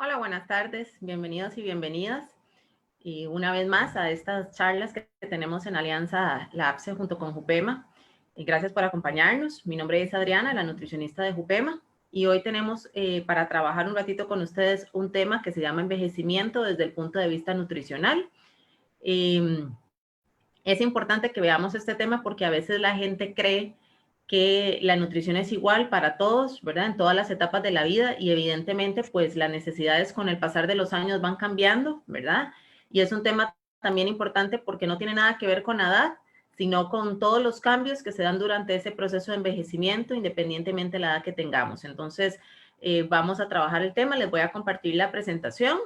Hola, buenas tardes, bienvenidos y bienvenidas. Y una vez más a estas charlas que tenemos en Alianza La APSE junto con Jupema. Y gracias por acompañarnos. Mi nombre es Adriana, la nutricionista de Jupema. Y hoy tenemos para trabajar un ratito con ustedes un tema que se llama envejecimiento desde el punto de vista nutricional. Es importante que veamos este tema porque a veces la gente cree que la nutrición es igual para todos, ¿verdad? En todas las etapas de la vida y evidentemente pues las necesidades con el pasar de los años van cambiando, ¿verdad? Y es un tema también importante porque no tiene nada que ver con la edad, sino con todos los cambios que se dan durante ese proceso de envejecimiento, independientemente de la edad que tengamos. Entonces, vamos a trabajar el tema, les voy a compartir la presentación.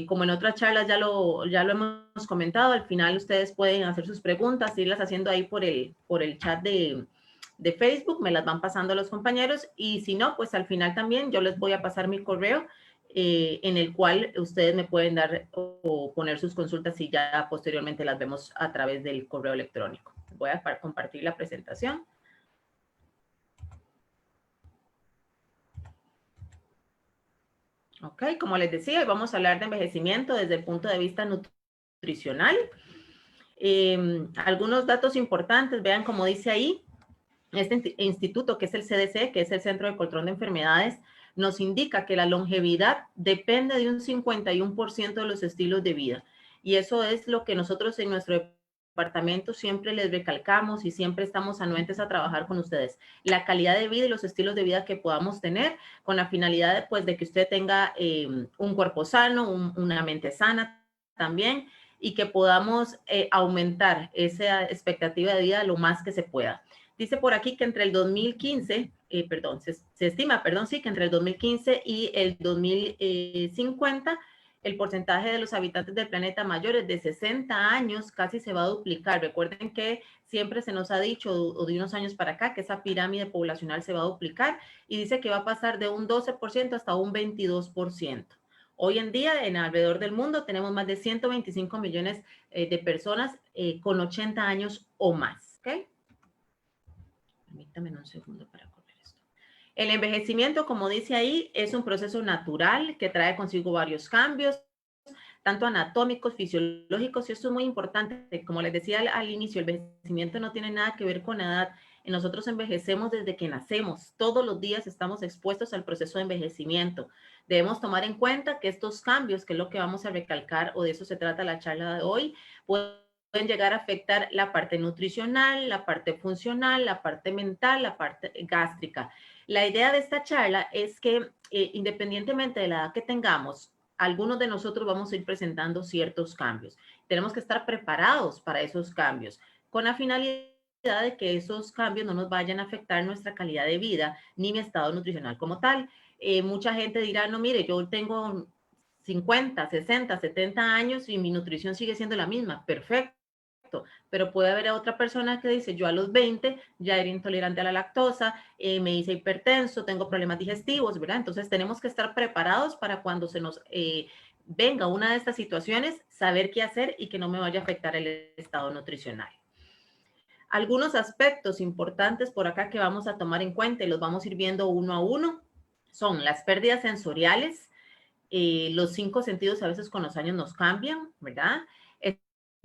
Como en otras charlas ya lo hemos comentado, al final ustedes pueden hacer sus preguntas, irlas haciendo ahí por el chat de Facebook, me las van pasando los compañeros y si no, pues al final también yo les voy a pasar mi correo en el cual ustedes me pueden dar o poner sus consultas y ya posteriormente las vemos a través del correo electrónico. Voy a compartir la presentación. Ok, como les decía, hoy vamos a hablar de envejecimiento desde el punto de vista nutricional. Algunos datos importantes, vean como dice ahí, este instituto que es el CDC, que es el Centro de Control de Enfermedades, nos indica que la longevidad depende de un 51% de los estilos de vida. Y eso es lo que nosotros en nuestro departamento siempre les recalcamos y siempre estamos anuentes a trabajar con ustedes. La calidad de vida y los estilos de vida que podamos tener con la finalidad pues, de que usted tenga un cuerpo sano, una mente sana también y que podamos aumentar esa expectativa de vida lo más que se pueda. Dice por aquí que entre el 2015, se estima, sí, que entre el 2015 y el 2050, el porcentaje de los habitantes del planeta mayores de 60 años casi se va a duplicar. Recuerden que siempre se nos ha dicho, o de unos años para acá, que esa pirámide poblacional se va a duplicar y dice que va a pasar de un 12% hasta un 22%. Hoy en día, en alrededor del mundo, tenemos más de 125 millones de personas con 80 años o más. ¿Okay? Permítame un segundo para correr esto. El envejecimiento, como dice ahí, es un proceso natural que trae consigo varios cambios, tanto anatómicos, fisiológicos, y esto es muy importante. Como les decía al inicio, el envejecimiento no tiene nada que ver con la edad. Nosotros envejecemos desde que nacemos. Todos los días estamos expuestos al proceso de envejecimiento. Debemos tomar en cuenta que estos cambios, que es lo que vamos a recalcar, o de eso se trata la charla de hoy, pueden llegar a afectar la parte nutricional, la parte funcional, la parte mental, la parte gástrica. La idea de esta charla es que independientemente de la edad que tengamos, algunos de nosotros vamos a ir presentando ciertos cambios. Tenemos que estar preparados para esos cambios con la finalidad de que esos cambios no nos vayan a afectar nuestra calidad de vida ni mi estado nutricional como tal. Mucha gente dirá, no, mire, yo tengo 50, 60, 70 años y mi nutrición sigue siendo la misma. Perfecto. Pero puede haber otra persona que dice, yo a los 20 ya era intolerante a la lactosa, me hice hipertenso, tengo problemas digestivos, ¿verdad? Entonces tenemos que estar preparados para cuando se nos venga una de estas situaciones, saber qué hacer y que no me vaya a afectar el estado nutricional. Algunos aspectos importantes por acá que vamos a tomar en cuenta y los vamos a ir viendo uno a uno son las pérdidas sensoriales. Los 5 sentidos a veces con los años nos cambian, ¿verdad? El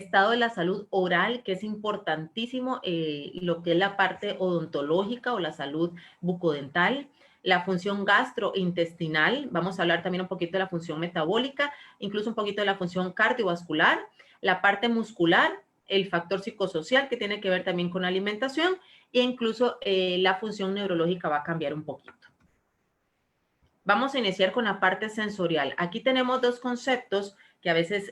estado de la salud oral, que es importantísimo, lo que es la parte odontológica o la salud bucodental, la función gastrointestinal, vamos a hablar también un poquito de la función metabólica, incluso un poquito de la función cardiovascular, la parte muscular, el factor psicosocial que tiene que ver también con la alimentación e incluso la función neurológica va a cambiar un poquito. Vamos a iniciar con la parte sensorial. Aquí tenemos dos conceptos que a veces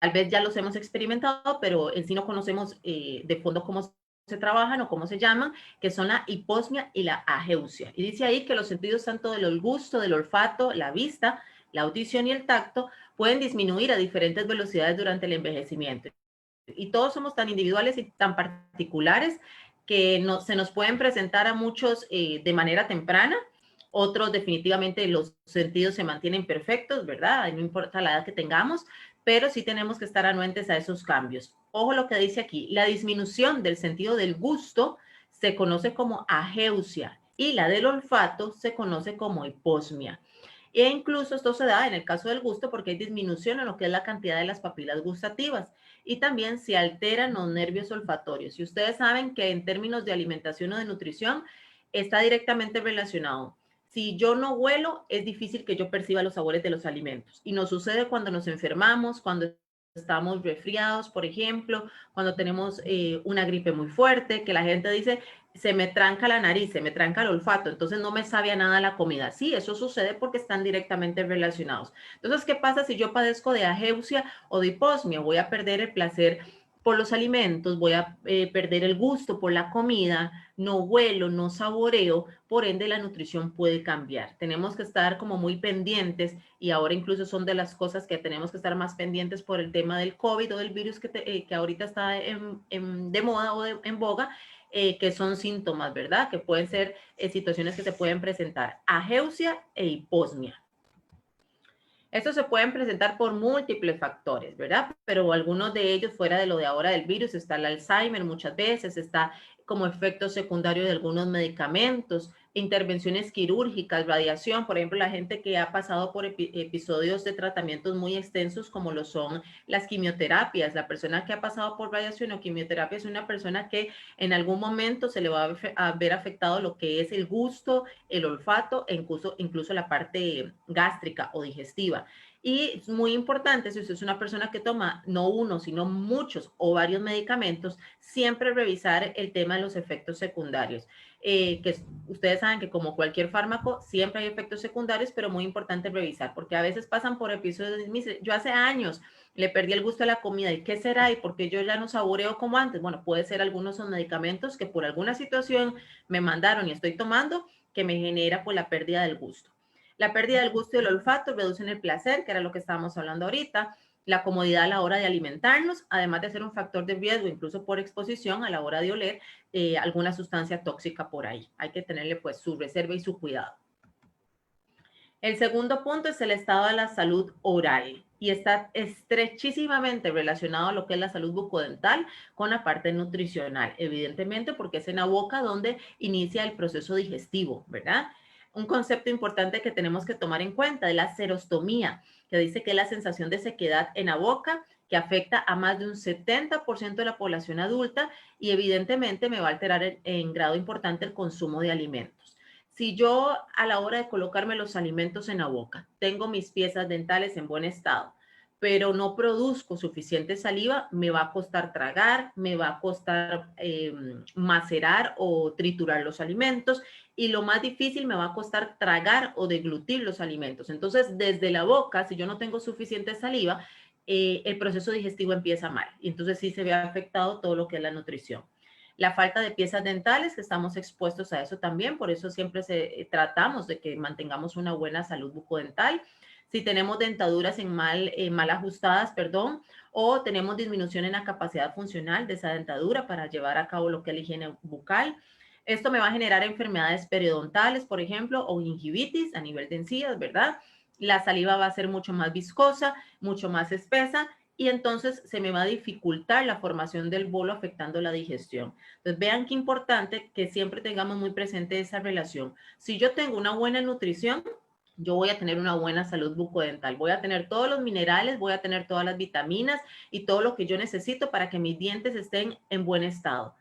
tal vez ya los hemos experimentado, pero en sí no conocemos de fondo cómo se trabajan o cómo se llaman, que son la hiposmia y la ageusia. Y dice ahí que los sentidos tanto del gusto, del olfato, la vista, la audición y el tacto pueden disminuir a diferentes velocidades durante el envejecimiento. Y todos somos tan individuales y tan particulares que se nos pueden presentar a muchos de manera temprana, otros definitivamente los sentidos se mantienen perfectos, ¿verdad? No importa la edad que tengamos, pero sí tenemos que estar anuentes a esos cambios. Ojo lo que dice aquí, la disminución del sentido del gusto se conoce como ageusia y la del olfato se conoce como hiposmia. E incluso esto se da en el caso del gusto porque hay disminución en lo que es la cantidad de las papilas gustativas y también se alteran los nervios olfatorios. Y ustedes saben que en términos de alimentación o de nutrición está directamente relacionado. Si yo no huelo, es difícil que yo perciba los sabores de los alimentos. Y nos sucede cuando nos enfermamos, cuando estamos resfriados, por ejemplo, cuando tenemos una gripe muy fuerte, que la gente dice, se me tranca la nariz, se me tranca el olfato, entonces no me sabe a nada la comida. Sí, eso sucede porque están directamente relacionados. Entonces, ¿qué pasa si yo padezco de ageusia o de hiposmia? Voy a perder el placer por los alimentos, voy a perder el gusto por la comida, no huelo, no saboreo, por ende la nutrición puede cambiar. Tenemos que estar como muy pendientes y ahora incluso son de las cosas que tenemos que estar más pendientes por el tema del COVID o del virus que ahorita está de moda o en boga, que son síntomas, ¿verdad? Que pueden ser situaciones que se pueden presentar, ageusia e hiposmia. Estos se pueden presentar por múltiples factores, ¿verdad? Pero algunos de ellos, fuera de lo de ahora del virus, está el Alzheimer muchas veces, está como efecto secundario de algunos medicamentos, intervenciones quirúrgicas, radiación, por ejemplo, la gente que ha pasado por episodios de tratamientos muy extensos como lo son las quimioterapias. La persona que ha pasado por radiación o quimioterapia es una persona que en algún momento se le va a ver afectado lo que es el gusto, el olfato e incluso la parte gástrica o digestiva. Y es muy importante, si usted es una persona que toma no uno, sino muchos o varios medicamentos, siempre revisar el tema de los efectos secundarios. Que ustedes saben que como cualquier fármaco, siempre hay efectos secundarios, pero muy importante revisar, porque a veces pasan por episodios de, yo hace años le perdí el gusto a la comida, ¿y qué será? ¿Y por qué yo ya no saboreo como antes? Bueno, puede ser algunos son medicamentos que por alguna situación me mandaron y estoy tomando, que me genera pues la pérdida del gusto. La pérdida del gusto y el olfato reducen el placer, que era lo que estábamos hablando ahorita, la comodidad a la hora de alimentarnos, además de ser un factor de riesgo, incluso por exposición a la hora de oler alguna sustancia tóxica por ahí. Hay que tenerle pues su reserva y su cuidado. El segundo punto es el estado de la salud oral y está estrechísimamente relacionado a lo que es la salud bucodental con la parte nutricional, evidentemente porque es en la boca donde inicia el proceso digestivo, ¿verdad? Un concepto importante que tenemos que tomar en cuenta es la serostomía, que dice que es la sensación de sequedad en la boca que afecta a más de un 70% de la población adulta y evidentemente me va a alterar en grado importante el consumo de alimentos. Si yo a la hora de colocarme los alimentos en la boca tengo mis piezas dentales en buen estado, pero no produzco suficiente saliva, me va a costar tragar, me va a costar macerar o triturar los alimentos y lo más difícil me va a costar tragar o deglutir los alimentos. Entonces, desde la boca, si yo no tengo suficiente saliva, el proceso digestivo empieza mal y entonces sí se ve afectado todo lo que es la nutrición. La falta de piezas dentales, que estamos expuestos a eso también, por eso siempre tratamos de que mantengamos una buena salud bucodental. Si tenemos dentaduras mal ajustadas, perdón, o tenemos disminución en la capacidad funcional de esa dentadura para llevar a cabo lo que es la higiene bucal. Esto me va a generar enfermedades periodontales, por ejemplo, o gingivitis a nivel de encías, ¿verdad? La saliva va a ser mucho más viscosa, mucho más espesa y entonces se me va a dificultar la formación del bolo afectando la digestión. Entonces vean qué importante que siempre tengamos muy presente esa relación. Si yo tengo una buena nutrición, yo voy a tener una buena salud bucodental, voy a tener todos los minerales, voy a tener todas las vitaminas y todo lo que yo necesito para que mis dientes estén en buen estado.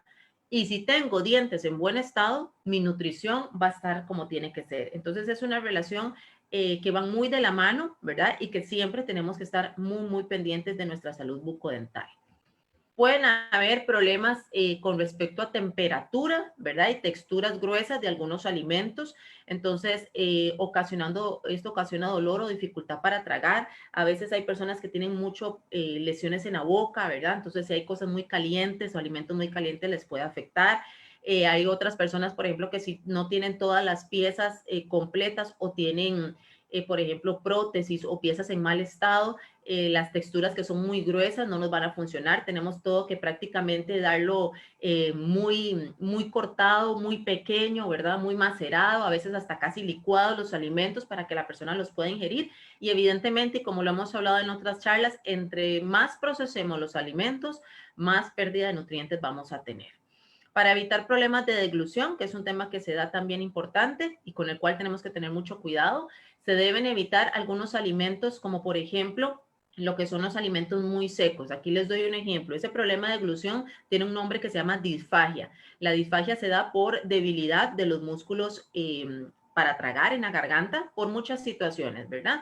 Y si tengo dientes en buen estado, mi nutrición va a estar como tiene que ser. Entonces es una relación que van muy de la mano, ¿verdad? Y que siempre tenemos que estar muy pendientes de nuestra salud bucodental. Pueden haber problemas con respecto a temperatura, ¿verdad? Y texturas gruesas de algunos alimentos. Entonces, esto ocasiona dolor o dificultad para tragar. A veces hay personas que tienen mucho lesiones en la boca, ¿verdad? Entonces, si hay cosas muy calientes o alimentos muy calientes, les puede afectar. Hay otras personas, por ejemplo, que si no tienen todas las piezas completas o tienen, por ejemplo, prótesis o piezas en mal estado, las texturas que son muy gruesas no nos van a funcionar. Tenemos todo que prácticamente darlo muy cortado, muy pequeño, ¿verdad? Muy macerado, a veces hasta casi licuados los alimentos para que la persona los pueda ingerir. Y evidentemente, como lo hemos hablado en otras charlas, entre más procesemos los alimentos, más pérdida de nutrientes vamos a tener. Para evitar problemas de deglución, que es un tema que se da también importante y con el cual tenemos que tener mucho cuidado, se deben evitar algunos alimentos como por ejemplo lo que son los alimentos muy secos. Aquí les doy un ejemplo. Ese problema de deglución tiene un nombre que se llama disfagia. La disfagia se da por debilidad de los músculos para tragar en la garganta por muchas situaciones, ¿verdad?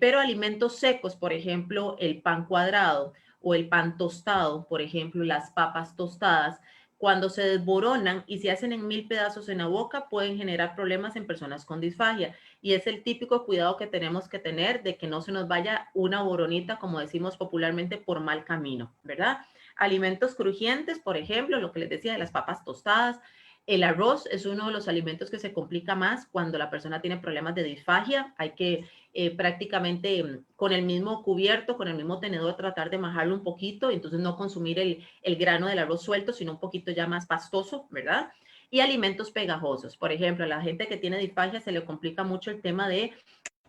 Pero alimentos secos, por ejemplo, el pan cuadrado o el pan tostado, por ejemplo, las papas tostadas, cuando se desboronan y se hacen en 1000 pedazos en la boca, pueden generar problemas en personas con disfagia. Y es el típico cuidado que tenemos que tener de que no se nos vaya una boronita, como decimos popularmente, por mal camino, ¿verdad? Alimentos crujientes, por ejemplo, lo que les decía de las papas tostadas. El arroz es uno de los alimentos que se complica más cuando la persona tiene problemas de disfagia. Hay que prácticamente con el mismo cubierto, con el mismo tenedor, tratar de majarlo un poquito, y entonces no consumir el grano del arroz suelto, sino un poquito ya más pastoso, ¿verdad? Y alimentos pegajosos. Por ejemplo, a la gente que tiene disfagia se le complica mucho el tema de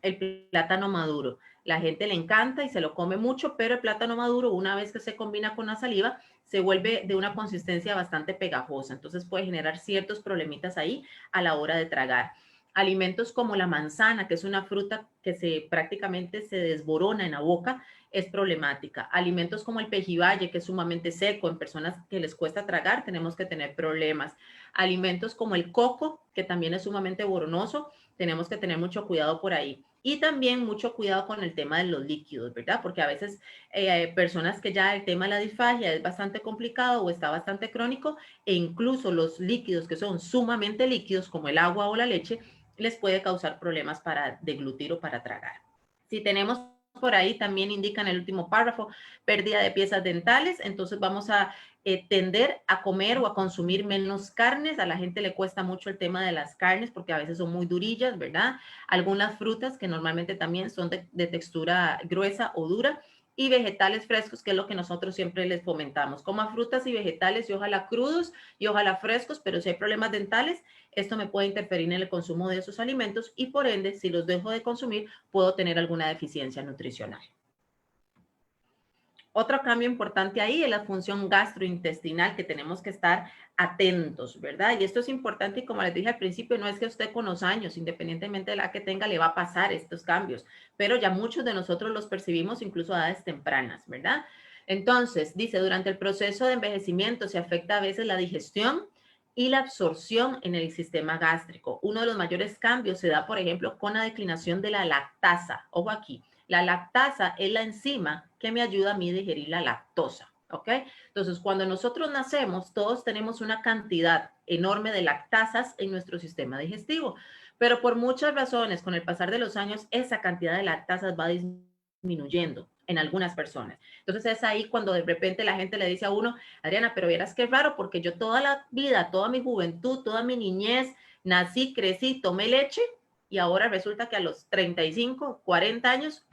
el plátano maduro. La gente le encanta y se lo come mucho, pero el plátano maduro, una vez que se combina con la saliva, se vuelve de una consistencia bastante pegajosa. Entonces puede generar ciertos problemitas ahí a la hora de tragar. Alimentos como la manzana, que es una fruta que prácticamente se desborona en la boca, es problemática. Alimentos como el pejibaye, que es sumamente seco, en personas que les cuesta tragar, tenemos que tener problemas. Alimentos como el coco, que también es sumamente boronoso, tenemos que tener mucho cuidado por ahí. Y también mucho cuidado con el tema de los líquidos, ¿verdad? Porque a veces hay personas que ya el tema de la disfagia es bastante complicado o está bastante crónico, e incluso los líquidos que son sumamente líquidos, como el agua o la leche, les puede causar problemas para deglutir o para tragar. Si tenemos por ahí, también indica en el último párrafo, pérdida de piezas dentales, entonces vamos a tender a comer o a consumir menos carnes. A la gente le cuesta mucho el tema de las carnes porque a veces son muy durillas, ¿verdad? Algunas frutas que normalmente también son de textura gruesa o dura, y vegetales frescos, que es lo que nosotros siempre les fomentamos. Coma frutas y vegetales y ojalá crudos y ojalá frescos, pero si hay problemas dentales, esto me puede interferir en el consumo de esos alimentos y por ende, si los dejo de consumir, puedo tener alguna deficiencia nutricional. Otro cambio importante ahí es la función gastrointestinal, que tenemos que estar atentos, ¿verdad? Y esto es importante y como les dije al principio, no es que usted con los años, independientemente de la que tenga, le va a pasar estos cambios, pero ya muchos de nosotros los percibimos incluso a edades tempranas, ¿verdad? Entonces, dice, durante el proceso de envejecimiento se afecta a veces la digestión y la absorción en el sistema gástrico. Uno de los mayores cambios se da, por ejemplo, con la declinación de la lactasa. Ojo aquí, la lactasa es la enzima que me ayuda a mí a digerir la lactosa, ¿ok? Entonces, cuando nosotros nacemos, todos tenemos una cantidad enorme de lactasas en nuestro sistema digestivo, pero por muchas razones, con el pasar de los años, esa cantidad de lactasas va disminuyendo en algunas personas. Entonces es ahí cuando de repente la gente le dice a uno, Adriana, pero vieras qué raro, porque yo toda la vida, toda mi juventud, toda mi niñez, nací, crecí, tomé leche, y ahora resulta que a los 35, 40 años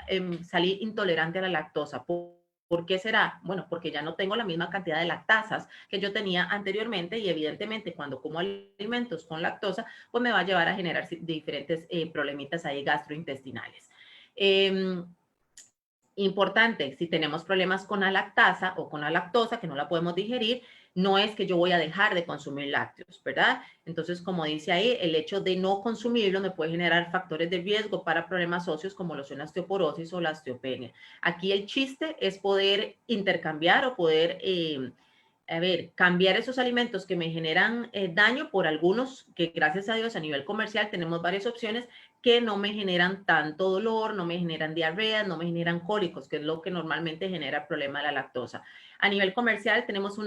salí intolerante a la lactosa. ¿Por qué será? Bueno, porque ya no tengo la misma cantidad de lactasas que yo tenía anteriormente, y evidentemente cuando como alimentos con lactosa, pues me va a llevar a generar diferentes problemitas ahí gastrointestinales. Importante, si tenemos problemas con la lactasa o con la lactosa, que no la podemos digerir, no es que yo voy a dejar de consumir lácteos, ¿verdad? Entonces, como dice ahí, el hecho de no consumirlo me puede generar factores de riesgo para problemas óseos como lo son la osteoporosis o la osteopenia. Aquí el chiste es poder intercambiar o poder cambiar esos alimentos que me generan daño por algunos que, gracias a Dios, a nivel comercial tenemos varias opciones que no me generan tanto dolor, no me generan diarreas, no me generan cólicos, que es lo que normalmente genera el problema de la lactosa. A nivel comercial tenemos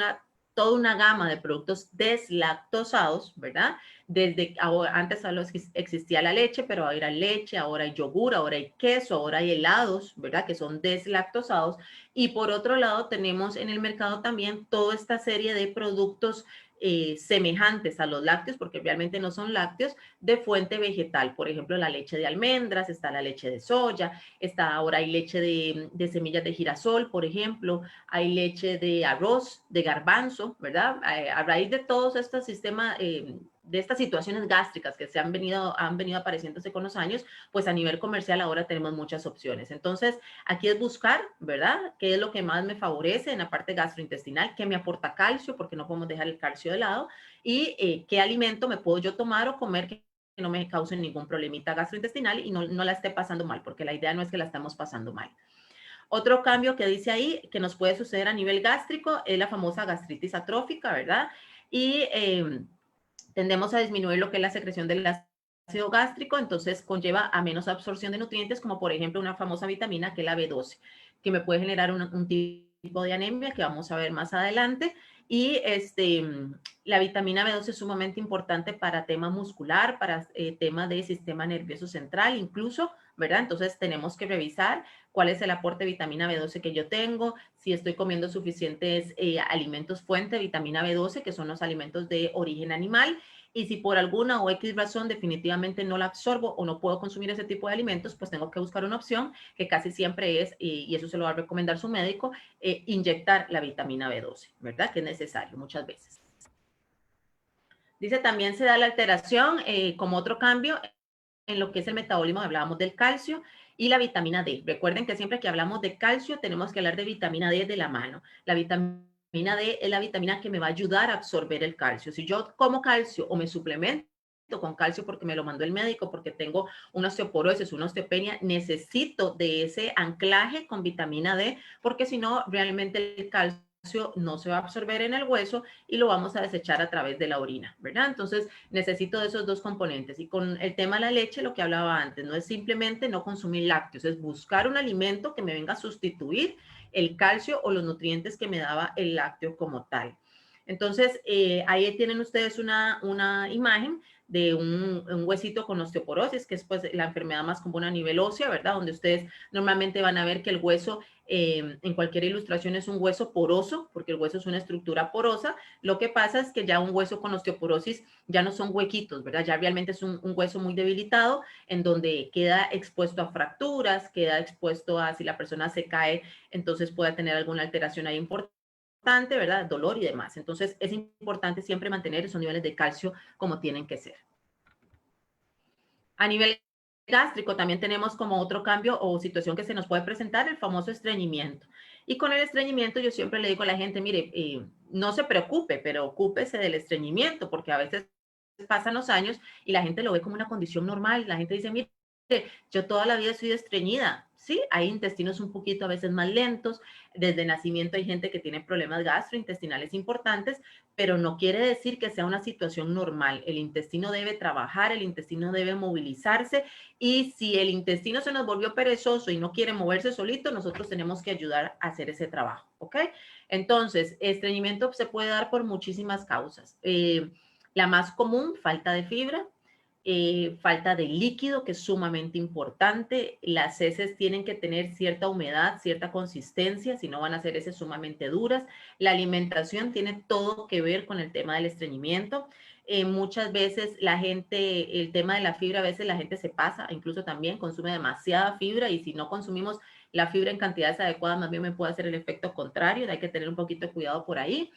toda una gama de productos deslactosados, ¿verdad? Desde antes solo existía la leche, pero ahora hay leche, ahora hay yogur, ahora hay queso, ahora hay helados, ¿verdad? Que son deslactosados. Y por otro lado tenemos en el mercado también toda esta serie de productos semejantes a los lácteos, porque realmente no son lácteos, de fuente vegetal. Por ejemplo, la leche de almendras, está la leche de soya, ahora hay leche de semillas de girasol, por ejemplo, hay leche de arroz, de garbanzo, ¿verdad? A raíz de todos estos sistemas estas situaciones gástricas que han venido apareciéndose con los años, pues a nivel comercial ahora tenemos muchas opciones. Entonces, aquí es buscar, ¿verdad? ¿Qué es lo que más me favorece en la parte gastrointestinal? ¿Qué me aporta calcio? Porque no podemos dejar el calcio de lado. Y qué alimento me puedo yo tomar o comer que no me cause ningún problemita gastrointestinal y no la esté pasando mal, porque la idea no es que la estemos pasando mal. Otro cambio que dice ahí que nos puede suceder a nivel gástrico es la famosa gastritis atrófica, ¿verdad? Y tendemos a disminuir lo que es la secreción del ácido gástrico, entonces conlleva a menos absorción de nutrientes, como por ejemplo una famosa vitamina que es la B12, que me puede generar un tipo de anemia que vamos a ver más adelante. Y la vitamina B12 es sumamente importante para tema muscular, para tema de sistema nervioso central, incluso, ¿verdad? Entonces tenemos que revisar cuál es el aporte de vitamina B12 que yo tengo, si estoy comiendo suficientes alimentos fuente de vitamina B12, que son los alimentos de origen animal, y si por alguna o X razón definitivamente no la absorbo o no puedo consumir ese tipo de alimentos, pues tengo que buscar una opción que casi siempre es, y eso se lo va a recomendar su médico, inyectar la vitamina B12, ¿verdad? Que es necesario muchas veces. Dice, también se da la alteración como otro cambio en lo que es el metabolismo, hablábamos del calcio y la vitamina D. Recuerden que siempre que hablamos de calcio tenemos que hablar de vitamina D de la mano. La vitamina D es la vitamina que me va a ayudar a absorber el calcio. Si yo como calcio o me suplemento con calcio porque me lo mandó el médico, porque tengo una osteoporosis, una osteopenia, necesito de ese anclaje con vitamina D, porque si no, realmente el calcio no se va a absorber en el hueso y lo vamos a desechar a través de la orina, ¿verdad? Entonces necesito de esos dos componentes. Y con el tema de la leche, lo que hablaba antes, no es simplemente no consumir lácteos, es buscar un alimento que me venga a sustituir el calcio o los nutrientes que me daba el lácteo como tal. Entonces, ahí tienen ustedes una imagen de un huesito con osteoporosis, que es pues la enfermedad más común a nivel óseo, ¿verdad? Donde ustedes normalmente van a ver que el hueso en cualquier ilustración es un hueso poroso, porque el hueso es una estructura porosa. Lo que pasa es que ya un hueso con osteoporosis ya no son huequitos, ¿verdad? Ya realmente es un hueso muy debilitado, en donde queda expuesto a fracturas, queda expuesto a si la persona se cae, entonces puede tener alguna alteración ahí importante, ¿verdad? Dolor y demás. Entonces es importante siempre mantener esos niveles de calcio como tienen que ser. A nivel gástrico también tenemos como otro cambio o situación que se nos puede presentar, el famoso estreñimiento. Y con el estreñimiento yo siempre le digo a la gente, mire, no se preocupe, pero ocúpese del estreñimiento, porque a veces pasan los años y la gente lo ve como una condición normal. La gente dice, mire, yo toda la vida soy estreñida. Sí, hay intestinos un poquito a veces más lentos. Desde nacimiento hay gente que tiene problemas gastrointestinales importantes, pero no quiere decir que sea una situación normal. El intestino debe trabajar, el intestino debe movilizarse y si el intestino se nos volvió perezoso y no quiere moverse solito, nosotros tenemos que ayudar a hacer ese trabajo, ¿ok? Entonces, estreñimiento se puede dar por muchísimas causas. La más común, falta de fibra, falta de líquido, que es sumamente importante. Las heces tienen que tener cierta humedad, cierta consistencia, si no van a ser heces sumamente duras. La alimentación tiene todo que ver con el tema del estreñimiento. Muchas veces la gente, el tema de la fibra, a veces la gente se pasa, incluso también consume demasiada fibra y si no consumimos la fibra en cantidades adecuadas, más bien me puede hacer el efecto contrario, hay que tener un poquito de cuidado por ahí.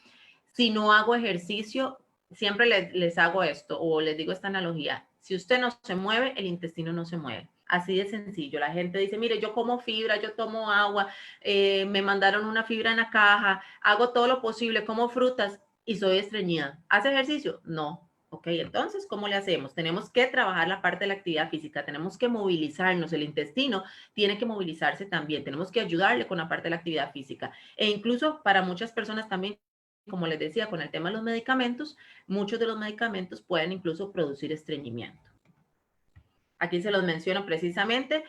Si no hago ejercicio, siempre les hago esto o les digo esta analogía. Si usted no se mueve, el intestino no se mueve. Así de sencillo. La gente dice, mire, yo como fibra, yo tomo agua, me mandaron una fibra en la caja, hago todo lo posible, como frutas y soy estreñida. ¿Hace ejercicio? No. Ok, entonces, ¿cómo le hacemos? Tenemos que trabajar la parte de la actividad física, tenemos que movilizarnos, el intestino tiene que movilizarse también, tenemos que ayudarle con la parte de la actividad física. E incluso para muchas personas también, como les decía, con el tema de los medicamentos, muchos de los medicamentos pueden incluso producir estreñimiento. Aquí se los menciono precisamente.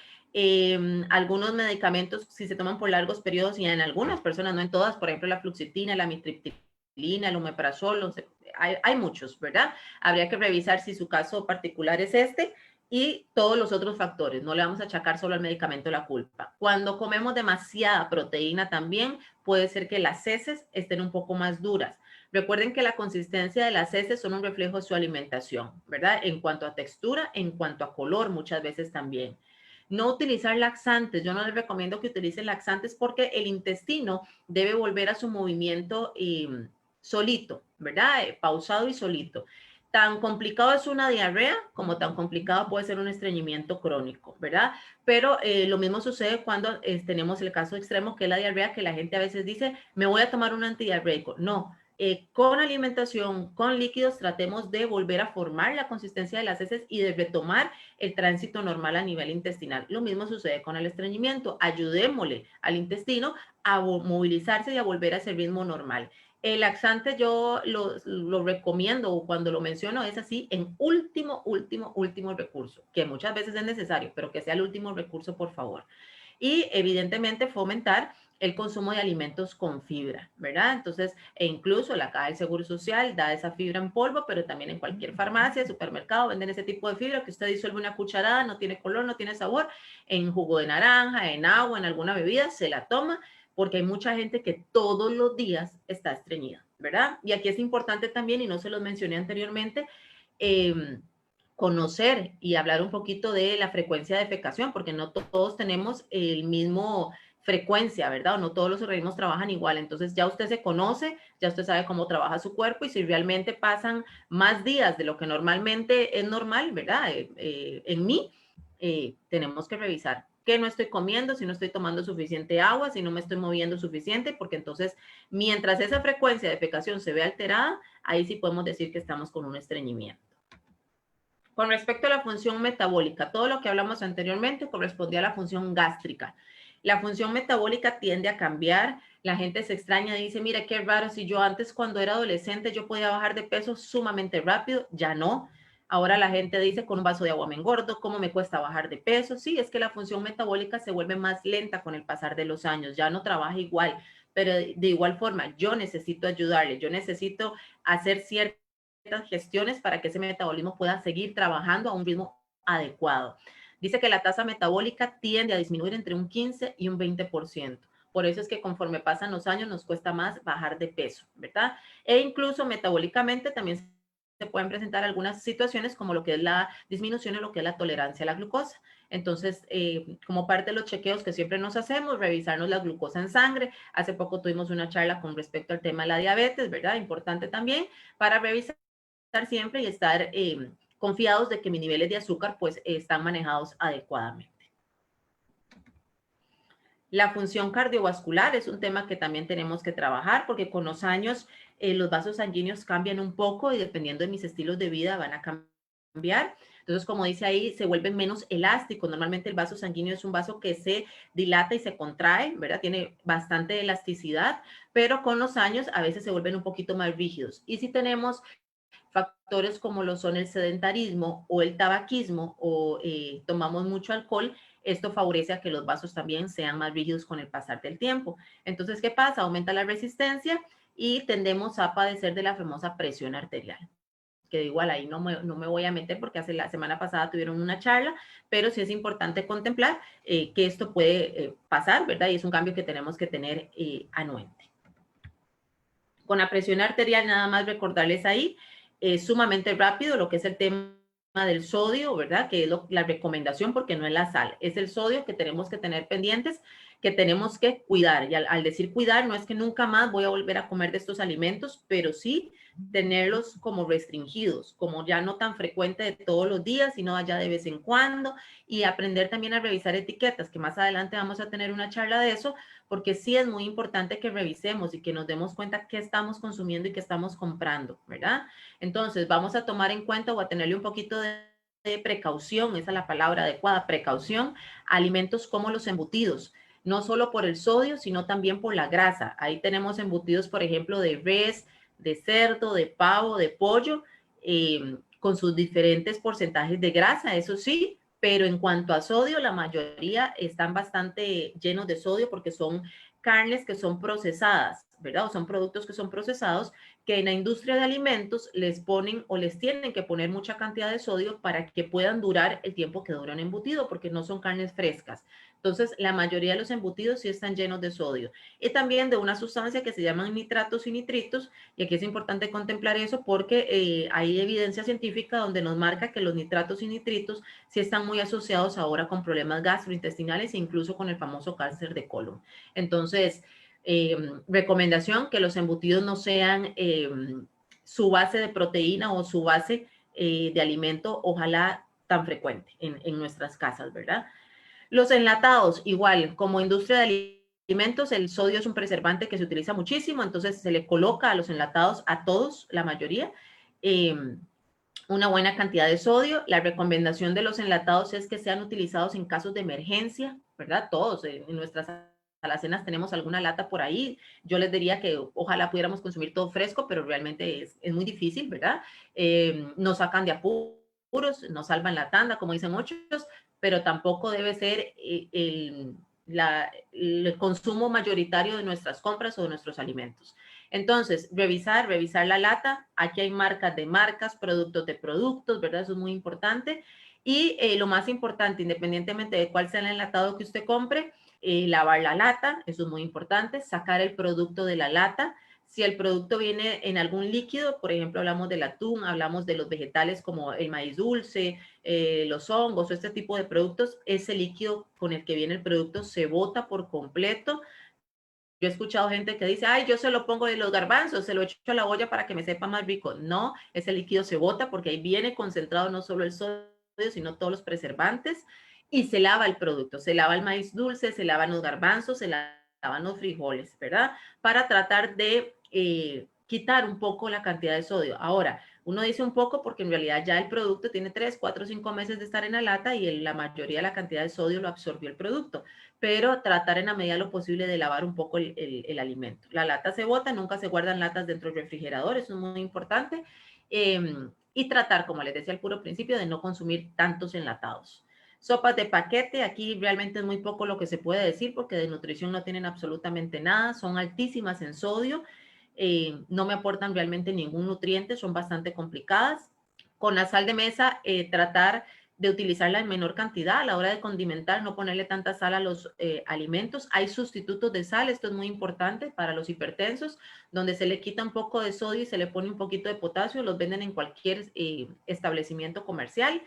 Algunos medicamentos, si se toman por largos periodos y en algunas personas, no en todas, por ejemplo, la fluoxetina, la amitriptilina, el omeprazol, hay muchos, ¿verdad? Habría que revisar si su caso particular es este y todos los otros factores. No le vamos a achacar solo al medicamento la culpa. Cuando comemos demasiada proteína también, puede ser que las heces estén un poco más duras. Recuerden que la consistencia de las heces son un reflejo de su alimentación, ¿verdad? En cuanto a textura, en cuanto a color, muchas veces también. No utilizar laxantes. Yo no les recomiendo que utilicen laxantes porque el intestino debe volver a su movimiento solito, ¿verdad? Pausado y solito. tan complicado es una diarrea como tan complicado puede ser un estreñimiento crónico, ¿verdad? Pero lo mismo sucede cuando tenemos el caso extremo que es la diarrea, que la gente a veces dice, me voy a tomar un antidiarreico. No, con alimentación, con líquidos, tratemos de volver a formar la consistencia de las heces y de retomar el tránsito normal a nivel intestinal. Lo mismo sucede con el estreñimiento. Ayudémosle al intestino a movilizarse y a volver a ese ritmo normal. El laxante yo lo recomiendo, cuando lo menciono es así, en último recurso, que muchas veces es necesario, pero que sea el último recurso, por favor. Y evidentemente fomentar el consumo de alimentos con fibra, ¿verdad? Entonces, e incluso la Caja del Seguro Social da esa fibra en polvo, pero también en cualquier farmacia, supermercado, venden ese tipo de fibra que usted disuelve una cucharada, no tiene color, no tiene sabor, en jugo de naranja, en agua, en alguna bebida, se la toma, porque hay mucha gente que todos los días está estreñida, ¿verdad? Y aquí es importante también, y no se los mencioné anteriormente, conocer y hablar un poquito de la frecuencia de defecación, porque no todos tenemos el mismo frecuencia, ¿verdad? O no todos los organismos trabajan igual. Entonces ya usted se conoce, ya usted sabe cómo trabaja su cuerpo y si realmente pasan más días de lo que normalmente es normal, ¿verdad? En mí, tenemos que revisar qué no estoy comiendo, si no estoy tomando suficiente agua, si no me estoy moviendo suficiente, porque entonces mientras esa frecuencia de defecación se ve alterada, ahí sí podemos decir que estamos con un estreñimiento. Con respecto a la función metabólica, todo lo que hablamos anteriormente correspondía a la función gástrica. La función metabólica tiende a cambiar. La gente se extraña y dice, mira, qué raro, si yo antes cuando era adolescente yo podía bajar de peso sumamente rápido, ya no. Ahora la gente dice, con un vaso de agua me engordo, ¿cómo me cuesta bajar de peso? Sí, es que la función metabólica se vuelve más lenta con el pasar de los años, ya no trabaja igual, pero de igual forma yo necesito ayudarle, yo necesito hacer ciertas gestiones para que ese metabolismo pueda seguir trabajando a un ritmo adecuado. Dice que la tasa metabólica tiende a disminuir entre un 15 y un 20%. Por eso es que conforme pasan los años nos cuesta más bajar de peso, ¿verdad? E incluso metabólicamente también se pueden presentar algunas situaciones como lo que es la disminución o lo que es la tolerancia a la glucosa. Entonces, como parte de los chequeos que siempre nos hacemos, revisarnos la glucosa en sangre. Hace poco tuvimos una charla con respecto al tema de la diabetes, ¿verdad? Importante también para revisar siempre y estar confiados de que mis niveles de azúcar pues están manejados adecuadamente. La función cardiovascular es un tema que también tenemos que trabajar porque con los años los vasos sanguíneos cambian un poco y dependiendo de mis estilos de vida van a cambiar. Entonces, como dice ahí, se vuelven menos elásticos. Normalmente el vaso sanguíneo es un vaso que se dilata y se contrae, ¿verdad? Tiene bastante elasticidad, pero con los años a veces se vuelven un poquito más rígidos. Y si tenemos factores como lo son el sedentarismo o el tabaquismo o tomamos mucho alcohol, esto favorece a que los vasos también sean más rígidos con el pasar del tiempo. Entonces, ¿qué pasa? Aumenta la resistencia y tendemos a padecer de la famosa presión arterial. Que igual ahí no me voy a meter porque hace la semana pasada tuvieron una charla, pero sí es importante contemplar que esto puede pasar, ¿verdad? Y es un cambio que tenemos que tener anuente. Con la presión arterial, nada más recordarles ahí, sumamente rápido lo que es el tema del sodio, ¿verdad? Que es la recomendación porque no es la sal, es el sodio que tenemos que tener pendientes, que tenemos que cuidar. Y al decir cuidar, no es que nunca más voy a volver a comer de estos alimentos, pero sí tenerlos como restringidos, como ya no tan frecuente de todos los días, sino allá de vez en cuando, y aprender también a revisar etiquetas, que más adelante vamos a tener una charla de eso, porque sí es muy importante que revisemos y que nos demos cuenta qué estamos consumiendo y qué estamos comprando, ¿verdad? Entonces, vamos a tomar en cuenta o a tenerle un poquito de precaución, esa es la palabra adecuada, precaución, alimentos como los embutidos, no solo por el sodio, sino también por la grasa. Ahí tenemos embutidos, por ejemplo, de res, de cerdo, de pavo, de pollo, con sus diferentes porcentajes de grasa, eso sí, pero en cuanto a sodio, la mayoría están bastante llenos de sodio porque son carnes que son procesadas, ¿verdad? O son productos que son procesados que en la industria de alimentos les ponen o les tienen que poner mucha cantidad de sodio para que puedan durar el tiempo que dura un embutido, porque no son carnes frescas. Entonces, la mayoría de los embutidos sí están llenos de sodio. Y también de una sustancia que se llaman nitratos y nitritos, y aquí es importante contemplar eso porque hay evidencia científica donde nos marca que los nitratos y nitritos sí están muy asociados ahora con problemas gastrointestinales e incluso con el famoso cáncer de colon. Entonces, recomendación que los embutidos no sean su base de proteína o su base de alimento, ojalá tan frecuente en nuestras casas, ¿verdad? Los enlatados, igual, como industria de alimentos, el sodio es un preservante que se utiliza muchísimo, entonces se le coloca a los enlatados, a todos, la mayoría, una buena cantidad de sodio. La recomendación de los enlatados es que sean utilizados en casos de emergencia, ¿verdad? Todos en nuestras alacenas tenemos alguna lata por ahí. Yo les diría que ojalá pudiéramos consumir todo fresco, pero realmente es muy difícil, ¿verdad? Nos sacan de apuros, nos salvan la tanda, como dicen muchos, pero tampoco debe ser el consumo mayoritario de nuestras compras o de nuestros alimentos. Entonces, revisar la lata. Aquí hay marcas de marcas, productos de productos, ¿verdad? Eso es muy importante. Y lo más importante, independientemente de cuál sea el enlatado que usted compre, lavar la lata, eso es muy importante, sacar el producto de la lata. Si el producto viene en algún líquido, por ejemplo, hablamos del atún, hablamos de los vegetales como el maíz dulce, los hongos o este tipo de productos, ese líquido con el que viene el producto se bota por completo. Yo he escuchado gente que dice, ay, yo se lo pongo de los garbanzos, se lo echo a la olla para que me sepa más rico. No, ese líquido se bota porque ahí viene concentrado no solo el sodio, sino todos los preservantes, y se lava el producto. Se lava el maíz dulce, se lavan los garbanzos, se lavan los frijoles, ¿verdad? Para tratar de quitar un poco la cantidad de sodio. Ahora, uno dice un poco porque en realidad ya el producto tiene 3, 4, 5 meses de estar en la lata y la mayoría de la cantidad de sodio lo absorbió el producto, pero tratar en la medida de lo posible de lavar un poco el alimento. La lata se bota, nunca se guardan latas dentro del refrigerador, eso es muy importante. Y tratar, como les decía al puro principio, de no consumir tantos enlatados. Sopas de paquete, aquí realmente es muy poco lo que se puede decir porque de nutrición no tienen absolutamente nada, son altísimas en sodio, no me aportan realmente ningún nutriente, son bastante complicadas. Con la sal de mesa, tratar de utilizarla en menor cantidad a la hora de condimentar, no ponerle tanta sal a los alimentos. Hay sustitutos de sal, esto es muy importante para los hipertensos, donde se le quita un poco de sodio y se le pone un poquito de potasio, los venden en cualquier establecimiento comercial.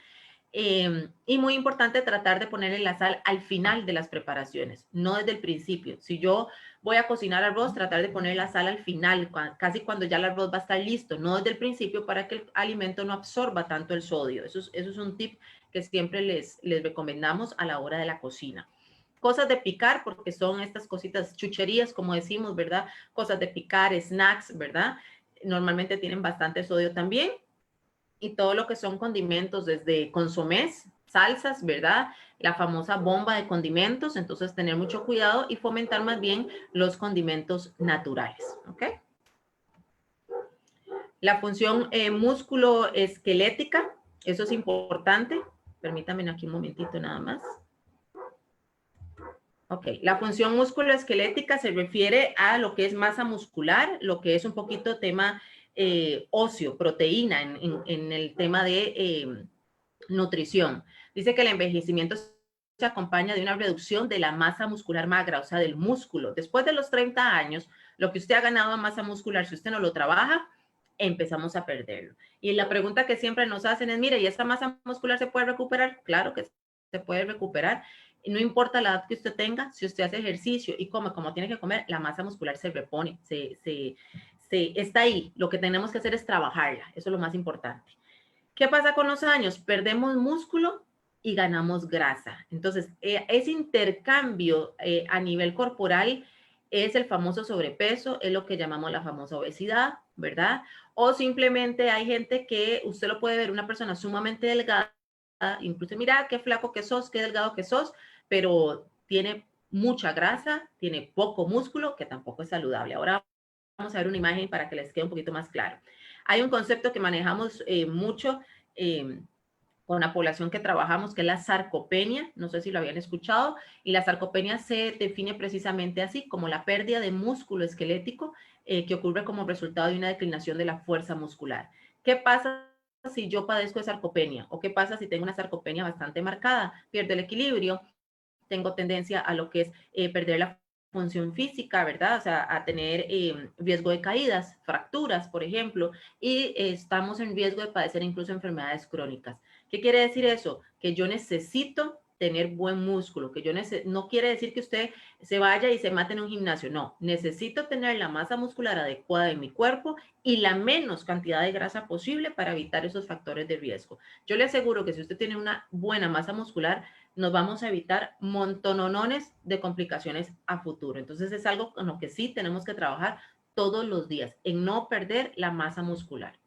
Y muy importante tratar de ponerle la sal al final de las preparaciones, no desde el principio. Si yo voy a cocinar arroz, tratar de poner la sal al final, casi cuando ya el arroz va a estar listo, no desde el principio para que el alimento no absorba tanto el sodio. Eso es un tip que siempre les recomendamos a la hora de la cocina. Cosas de picar, porque son estas cositas, chucherías, como decimos, ¿verdad? Cosas de picar, snacks, ¿verdad? Normalmente tienen bastante sodio también. Y todo lo que son condimentos, desde consomés, salsas, ¿verdad? La famosa bomba de condimentos, entonces tener mucho cuidado y fomentar más bien los condimentos naturales, ¿ok? La función músculo-esquelética, eso es importante. Permítanme aquí un momentito nada más. Ok, la función musculoesquelética se refiere a lo que es masa muscular, lo que es un poquito tema óseo, proteína en el tema de nutrición. Dice que el envejecimiento se acompaña de una reducción de la masa muscular magra, o sea, del músculo. Después de los 30 años, lo que usted ha ganado en masa muscular, si usted no lo trabaja, empezamos a perderlo. Y la pregunta que siempre nos hacen es, mire, ¿y esta masa muscular se puede recuperar? Claro que se puede recuperar. No importa la edad que usted tenga, si usted hace ejercicio y come como tiene que comer, la masa muscular se repone, está ahí. Lo que tenemos que hacer es trabajarla. Eso es lo más importante. ¿Qué pasa con los años? Perdemos músculo y ganamos grasa. Entonces, ese intercambio a nivel corporal es el famoso sobrepeso, es lo que llamamos la famosa obesidad, ¿verdad? O simplemente hay gente que usted lo puede ver, una persona sumamente delgada, incluso mira qué flaco que sos, qué delgado que sos, pero tiene mucha grasa, tiene poco músculo, que tampoco es saludable. Ahora vamos a ver una imagen para que les quede un poquito más claro. Hay un concepto que manejamos mucho con la población que trabajamos, que es la sarcopenia, no sé si lo habían escuchado, y la sarcopenia se define precisamente así, como la pérdida de músculo esquelético que ocurre como resultado de una declinación de la fuerza muscular. ¿Qué pasa si yo padezco de sarcopenia? ¿O qué pasa si tengo una sarcopenia bastante marcada? Pierdo el equilibrio, tengo tendencia a lo que es perder la función física, ¿verdad? O sea, a tener riesgo de caídas, fracturas, por ejemplo, y estamos en riesgo de padecer incluso enfermedades crónicas. ¿Qué quiere decir eso? Que yo necesito tener buen músculo, que yo no quiere decir que usted se vaya y se mate en un gimnasio, no, necesito tener la masa muscular adecuada en mi cuerpo y la menos cantidad de grasa posible para evitar esos factores de riesgo. Yo le aseguro que si usted tiene una buena masa muscular, nos vamos a evitar montonones de complicaciones a futuro. Entonces es algo con lo que sí tenemos que trabajar todos los días, en no perder la masa muscular.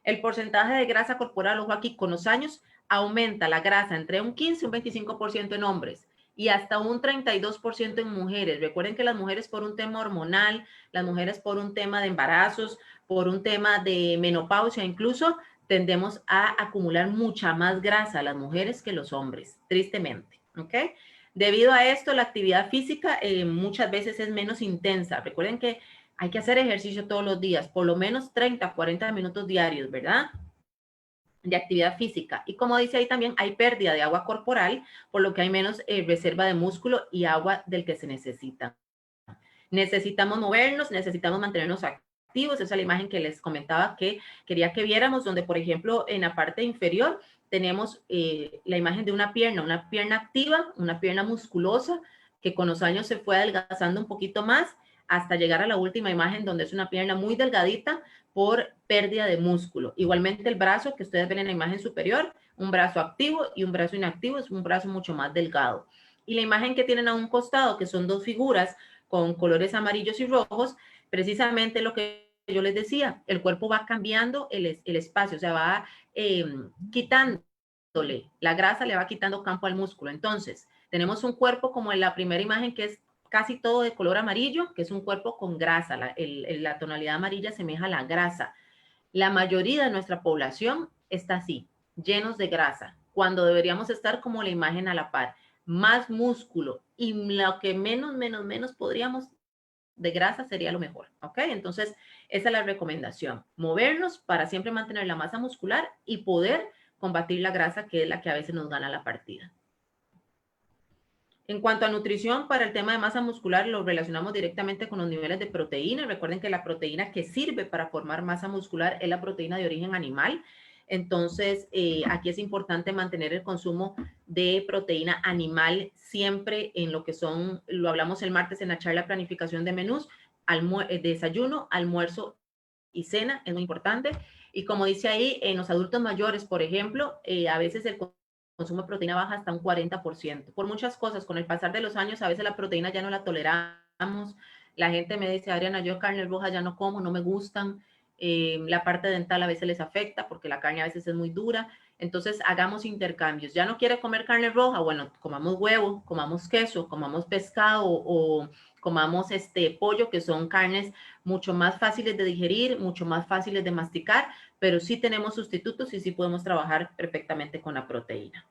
El porcentaje de grasa corporal, ojo aquí, con los años aumenta la grasa entre un 15 y un 25% en hombres y hasta un 32% en mujeres. Recuerden que las mujeres por un tema hormonal, las mujeres por un tema de embarazos, por un tema de menopausia incluso, tendemos a acumular mucha más grasa las mujeres que los hombres, tristemente, ¿ok? Debido a esto, la actividad física muchas veces es menos intensa. Recuerden que hay que hacer ejercicio todos los días, por lo menos 30, 40 minutos diarios, ¿verdad? De actividad física. Y como dice ahí también, hay pérdida de agua corporal, por lo que hay menos reserva de músculo y agua del que se necesita. Necesitamos movernos, necesitamos mantenernos activos. Esa es la imagen que les comentaba que quería que viéramos, donde, por ejemplo, en la parte inferior tenemos la imagen de una pierna activa, una pierna musculosa, que con los años se fue adelgazando un poquito más, hasta llegar a la última imagen, donde es una pierna muy delgadita por pérdida de músculo. Igualmente el brazo que ustedes ven en la imagen superior, un brazo activo y un brazo inactivo, es un brazo mucho más delgado. Y la imagen que tienen a un costado, que son dos figuras con colores amarillos y rojos, precisamente lo que yo les decía, el cuerpo va cambiando el espacio, o sea, va quitándole, la grasa le va quitando campo al músculo. Entonces, tenemos un cuerpo como en la primera imagen que es casi todo de color amarillo, que es un cuerpo con grasa, la tonalidad amarilla asemeja a la grasa. La mayoría de nuestra población está así, llenos de grasa, cuando deberíamos estar como la imagen a la par, más músculo y lo que menos podríamos de grasa sería lo mejor, ¿ok? Entonces, esa es la recomendación, movernos para siempre mantener la masa muscular y poder combatir la grasa, que es la que a veces nos gana la partida. En cuanto a nutrición, para el tema de masa muscular lo relacionamos directamente con los niveles de proteína. Recuerden que la proteína que sirve para formar masa muscular es la proteína de origen animal. Entonces, aquí es importante mantener el consumo de proteína animal siempre en lo que son, lo hablamos el martes en la charla de planificación de menús, desayuno, almuerzo y cena, es muy importante. Y como dice ahí, en los adultos mayores, por ejemplo, a veces el consumo de proteína baja hasta un 40%. Por muchas cosas, con el pasar de los años, a veces la proteína ya no la toleramos. La gente me dice, Adriana, yo carne roja ya no como, no me gustan. La parte dental a veces les afecta porque la carne a veces es muy dura. Entonces, hagamos intercambios. ¿Ya no quiere comer carne roja? Bueno, comamos huevo, comamos queso, comamos pescado o comamos pollo, que son carnes mucho más fáciles de digerir, mucho más fáciles de masticar, pero sí tenemos sustitutos y sí podemos trabajar perfectamente con la proteína.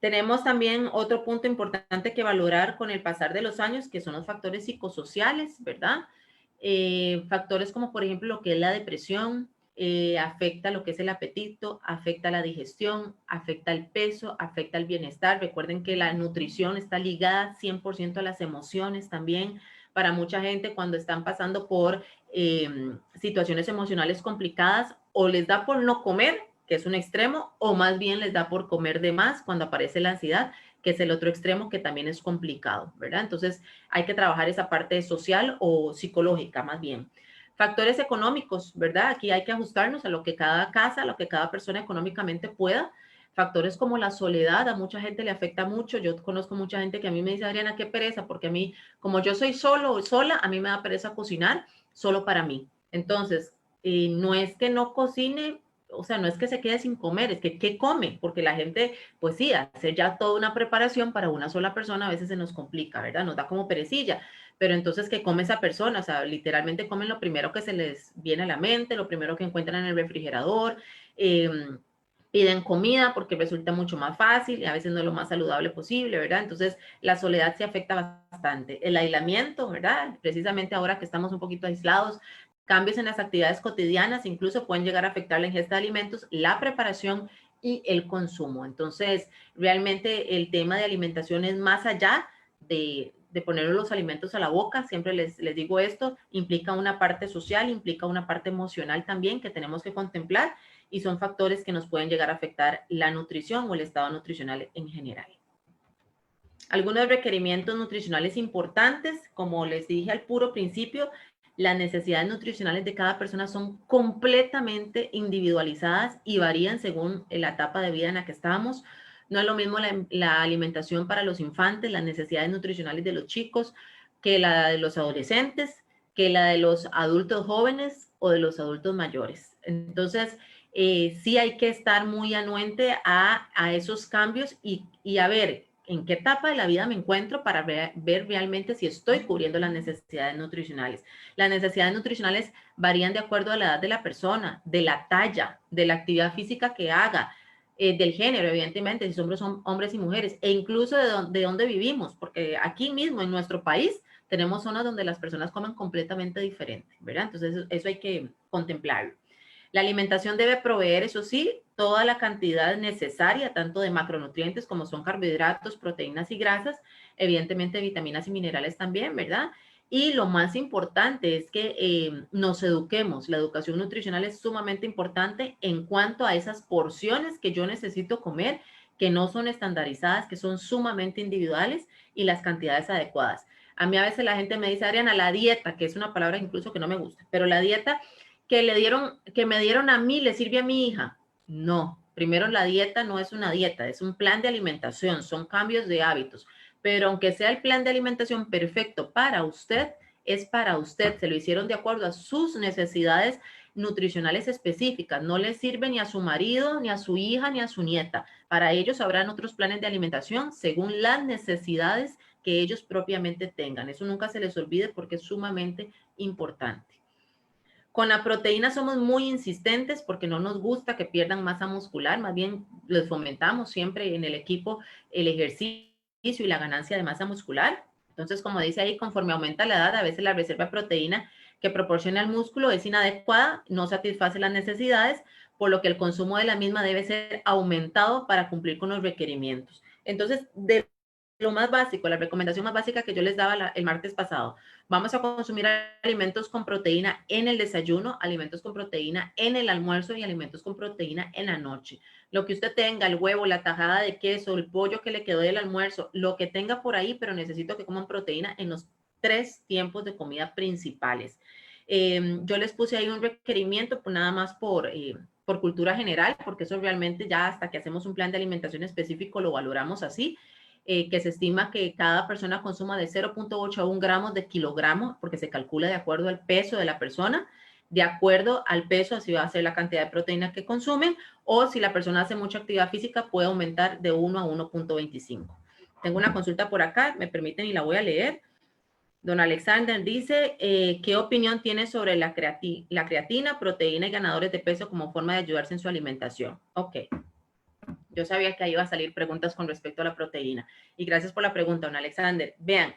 Tenemos también otro punto importante que valorar con el pasar de los años, que son los factores psicosociales, ¿verdad? Factores como, por ejemplo, lo que es la depresión, afecta lo que es el apetito, afecta la digestión, afecta el peso, afecta el bienestar. Recuerden que la nutrición está ligada 100% a las emociones también. Para mucha gente, cuando están pasando por situaciones emocionales complicadas, o les da por no comer, que es un extremo, o más bien les da por comer de más cuando aparece la ansiedad, que es el otro extremo que también es complicado, ¿verdad? Entonces hay que trabajar esa parte social o psicológica más bien. Factores económicos, ¿verdad? Aquí hay que ajustarnos a lo que cada casa, a lo que cada persona económicamente pueda. Factores como la soledad, a mucha gente le afecta mucho. Yo conozco mucha gente que a mí me dice, Adriana, qué pereza, porque a mí, como yo soy solo o sola, a mí me da pereza cocinar solo para mí. Entonces, no es que no cocine, o sea, no es que se quede sin comer, es que ¿qué come? Porque la gente, pues sí, hacer ya toda una preparación para una sola persona a veces se nos complica, ¿verdad? Nos da como perecilla, pero entonces, ¿qué come esa persona? O sea, literalmente comen lo primero que se les viene a la mente, lo primero que encuentran en el refrigerador, piden comida porque resulta mucho más fácil y a veces no es lo más saludable posible, ¿verdad? Entonces, la soledad se afecta bastante. El aislamiento, ¿verdad? Precisamente ahora que estamos un poquito aislados, cambios en las actividades cotidianas incluso pueden llegar a afectar la ingesta de alimentos, la preparación y el consumo. Entonces, realmente el tema de alimentación es más allá de poner los alimentos a la boca, siempre les digo esto, implica una parte social, implica una parte emocional también que tenemos que contemplar y son factores que nos pueden llegar a afectar la nutrición o el estado nutricional en general. Algunos requerimientos nutricionales importantes, como les dije al puro principio, las necesidades nutricionales de cada persona son completamente individualizadas y varían según la etapa de vida en la que estamos. No es lo mismo la alimentación para los infantes, las necesidades nutricionales de los chicos, que la de los adolescentes, que la de los adultos jóvenes o de los adultos mayores. Entonces, sí hay que estar muy anuente a esos cambios y a ver en qué etapa de la vida me encuentro para ver realmente si estoy cubriendo las necesidades nutricionales. Las necesidades nutricionales varían de acuerdo a la edad de la persona, de la talla, de la actividad física que haga, del género, evidentemente, si son hombres y mujeres, e incluso de dónde vivimos, porque aquí mismo en nuestro país tenemos zonas donde las personas comen completamente diferente, ¿verdad? Entonces eso hay que contemplarlo. La alimentación debe proveer, eso sí, toda la cantidad necesaria, tanto de macronutrientes como son carbohidratos, proteínas y grasas, evidentemente vitaminas y minerales también, ¿verdad? Y lo más importante es que nos eduquemos. La educación nutricional es sumamente importante en cuanto a esas porciones que yo necesito comer, que no son estandarizadas, que son sumamente individuales y las cantidades adecuadas. A mí a veces la gente me dice, Adriana, la dieta, que es una palabra incluso que no me gusta, pero la dieta que me dieron a mí, le sirve a mi hija. No, primero la dieta no es una dieta, es un plan de alimentación, son cambios de hábitos. Pero aunque sea el plan de alimentación perfecto para usted, es para usted. Se lo hicieron de acuerdo a sus necesidades nutricionales específicas. No le sirve ni a su marido, ni a su hija, ni a su nieta. Para ellos habrán otros planes de alimentación según las necesidades que ellos propiamente tengan. Eso nunca se les olvide porque es sumamente importante. Con la proteína somos muy insistentes porque no nos gusta que pierdan masa muscular, más bien les fomentamos siempre en el equipo el ejercicio y la ganancia de masa muscular. Entonces, como dice ahí, conforme aumenta la edad, a veces la reserva de proteína que proporciona el músculo es inadecuada, no satisface las necesidades, por lo que el consumo de la misma debe ser aumentado para cumplir con los requerimientos. Entonces, de lo más básico, la recomendación más básica que yo les daba el martes pasado, vamos a consumir alimentos con proteína en el desayuno, alimentos con proteína en el almuerzo y alimentos con proteína en la noche. Lo que usted tenga, el huevo, la tajada de queso, el pollo que le quedó del almuerzo, lo que tenga por ahí, pero necesito que coman proteína en los 3 tiempos de comida principales. Yo les puse ahí un requerimiento, pues nada más por cultura general, porque eso realmente ya hasta que hacemos un plan de alimentación específico lo valoramos así. Que se estima que cada persona consuma de 0.8 a 1 gramos de kilogramo, porque se calcula de acuerdo al peso de la persona, de acuerdo al peso, así va a ser la cantidad de proteína que consumen, o si la persona hace mucha actividad física, puede aumentar de 1 a 1.25. Tengo una consulta por acá, me permiten y la voy a leer. Don Alexander dice, ¿qué opinión tiene sobre la creatina, proteína y ganadores de peso como forma de ayudarse en su alimentación? Ok. Yo sabía que ahí iba a salir preguntas con respecto a la proteína. Y gracias por la pregunta, don Alexander. Vean,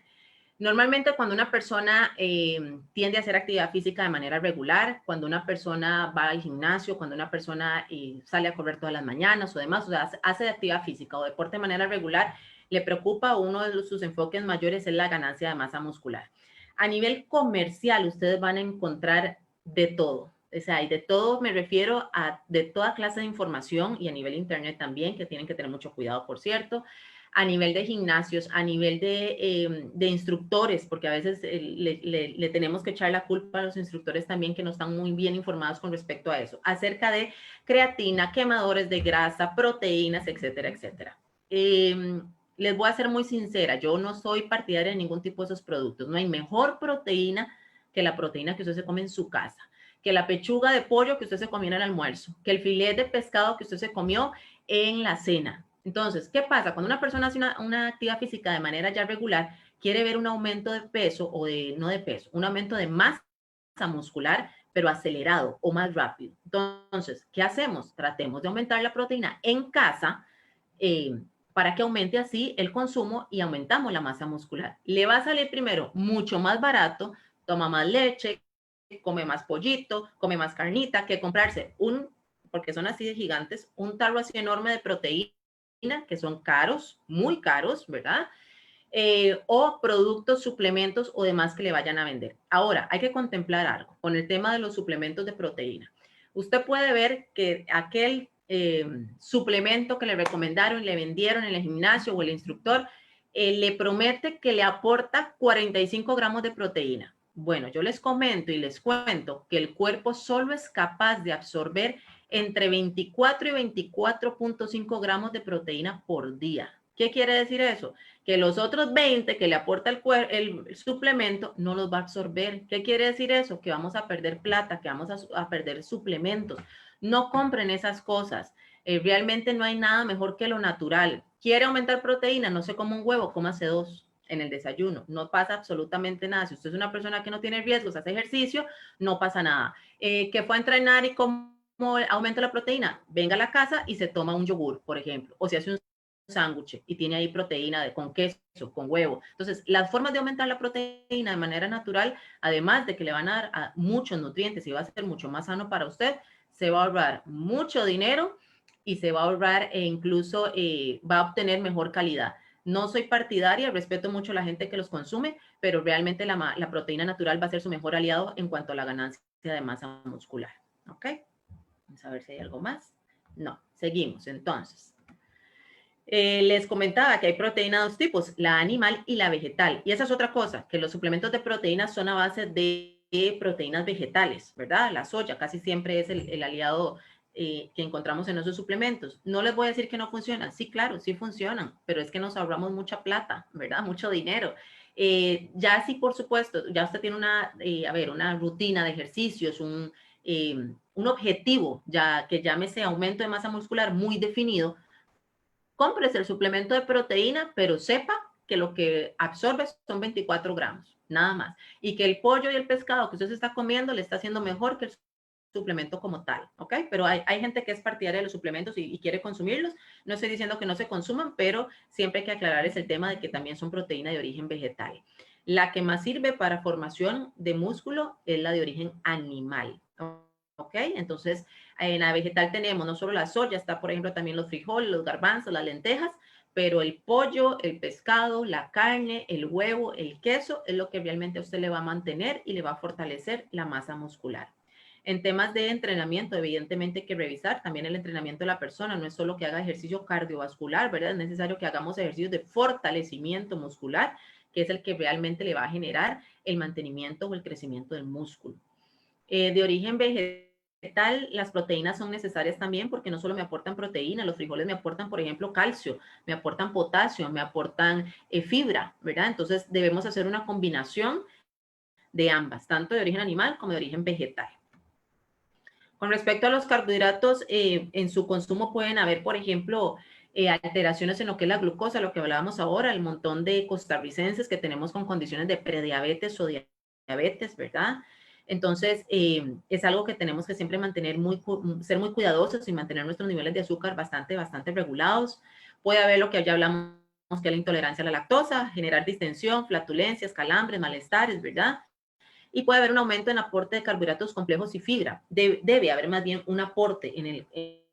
normalmente cuando una persona tiende a hacer actividad física de manera regular, cuando una persona va al gimnasio, cuando una persona sale a correr todas las mañanas o demás, o sea, hace actividad física o deporte de manera regular, le preocupa, uno de sus enfoques mayores es la ganancia de masa muscular. A nivel comercial, ustedes van a encontrar de todo. O sea, y de todo me refiero a de toda clase de información y a nivel internet también, que tienen que tener mucho cuidado, por cierto, a nivel de gimnasios, a nivel de instructores, porque a veces le tenemos que echar la culpa a los instructores también que no están muy bien informados con respecto a eso, acerca de creatina, quemadores de grasa, proteínas, etcétera, etcétera. Les voy a ser muy sincera, yo no soy partidaria de ningún tipo de esos productos. No hay mejor proteína que la proteína que usted se come en su casa, que la pechuga de pollo que usted se comió en el almuerzo, que el filete de pescado que usted se comió en la cena. Entonces, ¿qué pasa? Cuando una persona hace una actividad física de manera ya regular, quiere ver un aumento de peso o no de peso, un aumento de masa muscular, pero acelerado o más rápido. Entonces, ¿qué hacemos? Tratemos de aumentar la proteína en casa para que aumente así el consumo y aumentamos la masa muscular. Le va a salir primero mucho más barato, toma más leche, come más pollito, come más carnita, que comprarse porque son así de gigantes, un tarro así enorme de proteína, que son caros, muy caros, ¿verdad? O productos, suplementos o demás que le vayan a vender. Ahora, hay que contemplar algo con el tema de los suplementos de proteína. usted puede ver que aquel suplemento que le recomendaron, le vendieron en el gimnasio o el instructor, le promete que le aporta 45 gramos de proteína. Bueno, yo les comento y les cuento que el cuerpo solo es capaz de absorber entre 24 y 24.5 gramos de proteína por día. ¿Qué quiere decir eso? Que los otros 20 que le aporta el suplemento no los va a absorber. ¿Qué quiere decir eso? Que vamos a perder plata, que vamos a perder suplementos. No compren esas cosas. Realmente no hay nada mejor que lo natural. ¿Quiere aumentar proteína? No se coma un huevo, cómase 2 en el desayuno. No pasa absolutamente nada. Si usted es una persona que no tiene riesgos, hace ejercicio, no pasa nada. Que fue a entrenar y cómo aumenta la proteína, venga a la casa y se toma un yogur, por ejemplo, o se hace un sándwich y tiene ahí proteína con queso, con huevo. Entonces, las formas de aumentar la proteína de manera natural, además de que le van a dar muchos nutrientes y va a ser mucho más sano para usted, se va a ahorrar mucho dinero y se va a ahorrar e incluso va a obtener mejor calidad. No soy partidaria, respeto mucho a la gente que los consume, pero realmente la proteína natural va a ser su mejor aliado en cuanto a la ganancia de masa muscular. ¿Ok? Vamos a ver si hay algo más. No, seguimos entonces. Les comentaba que hay proteína de dos tipos, la animal y la vegetal. Y esa es otra cosa, que los suplementos de proteína son a base de proteínas vegetales, ¿verdad? La soya casi siempre es el aliado que encontramos en esos suplementos. No les voy a decir que no funcionan. Sí, claro, sí funcionan, pero es que nos ahorramos mucha plata, ¿verdad? Mucho dinero. Ya sí, por supuesto, ya usted tiene una rutina de ejercicios, un objetivo, ya que llámese aumento de masa muscular muy definido, cómprese el suplemento de proteína, pero sepa que lo que absorbe son 24 gramos, nada más. Y que el pollo y el pescado que usted se está comiendo le está haciendo mejor que el suplemento como tal, ¿ok? Pero hay gente que es partidaria de los suplementos y quiere consumirlos. No estoy diciendo que no se consuman, pero siempre hay que aclarar es el tema de que también son proteína de origen vegetal. La que más sirve para formación de músculo es la de origen animal, ¿ok? Entonces, en la vegetal tenemos no solo la soya, está por ejemplo también los frijoles, los garbanzos, las lentejas, pero el pollo, el pescado, la carne, el huevo, el queso es lo que realmente a usted le va a mantener y le va a fortalecer la masa muscular. En temas de entrenamiento, evidentemente hay que revisar también el entrenamiento de la persona, no es solo que haga ejercicio cardiovascular, ¿verdad? Es necesario que hagamos ejercicios de fortalecimiento muscular, que es el que realmente le va a generar el mantenimiento o el crecimiento del músculo. De origen vegetal, las proteínas son necesarias también porque no solo me aportan proteína, los frijoles me aportan, por ejemplo, calcio, me aportan potasio, me aportan fibra, ¿verdad? Entonces debemos hacer una combinación de ambas, tanto de origen animal como de origen vegetal. Con respecto a los carbohidratos, en su consumo pueden haber, por ejemplo, alteraciones en lo que es la glucosa, lo que hablábamos ahora, el montón de costarricenses que tenemos con condiciones de prediabetes o diabetes, ¿verdad? Entonces, es algo que tenemos que siempre mantener ser muy cuidadosos y mantener nuestros niveles de azúcar bastante regulados. Puede haber lo que ya hablamos, que es la intolerancia a la lactosa, generar distensión, flatulencias, calambres, malestares, ¿verdad? Y puede haber un aumento en aporte de carbohidratos complejos y fibra. Debe haber más bien un aporte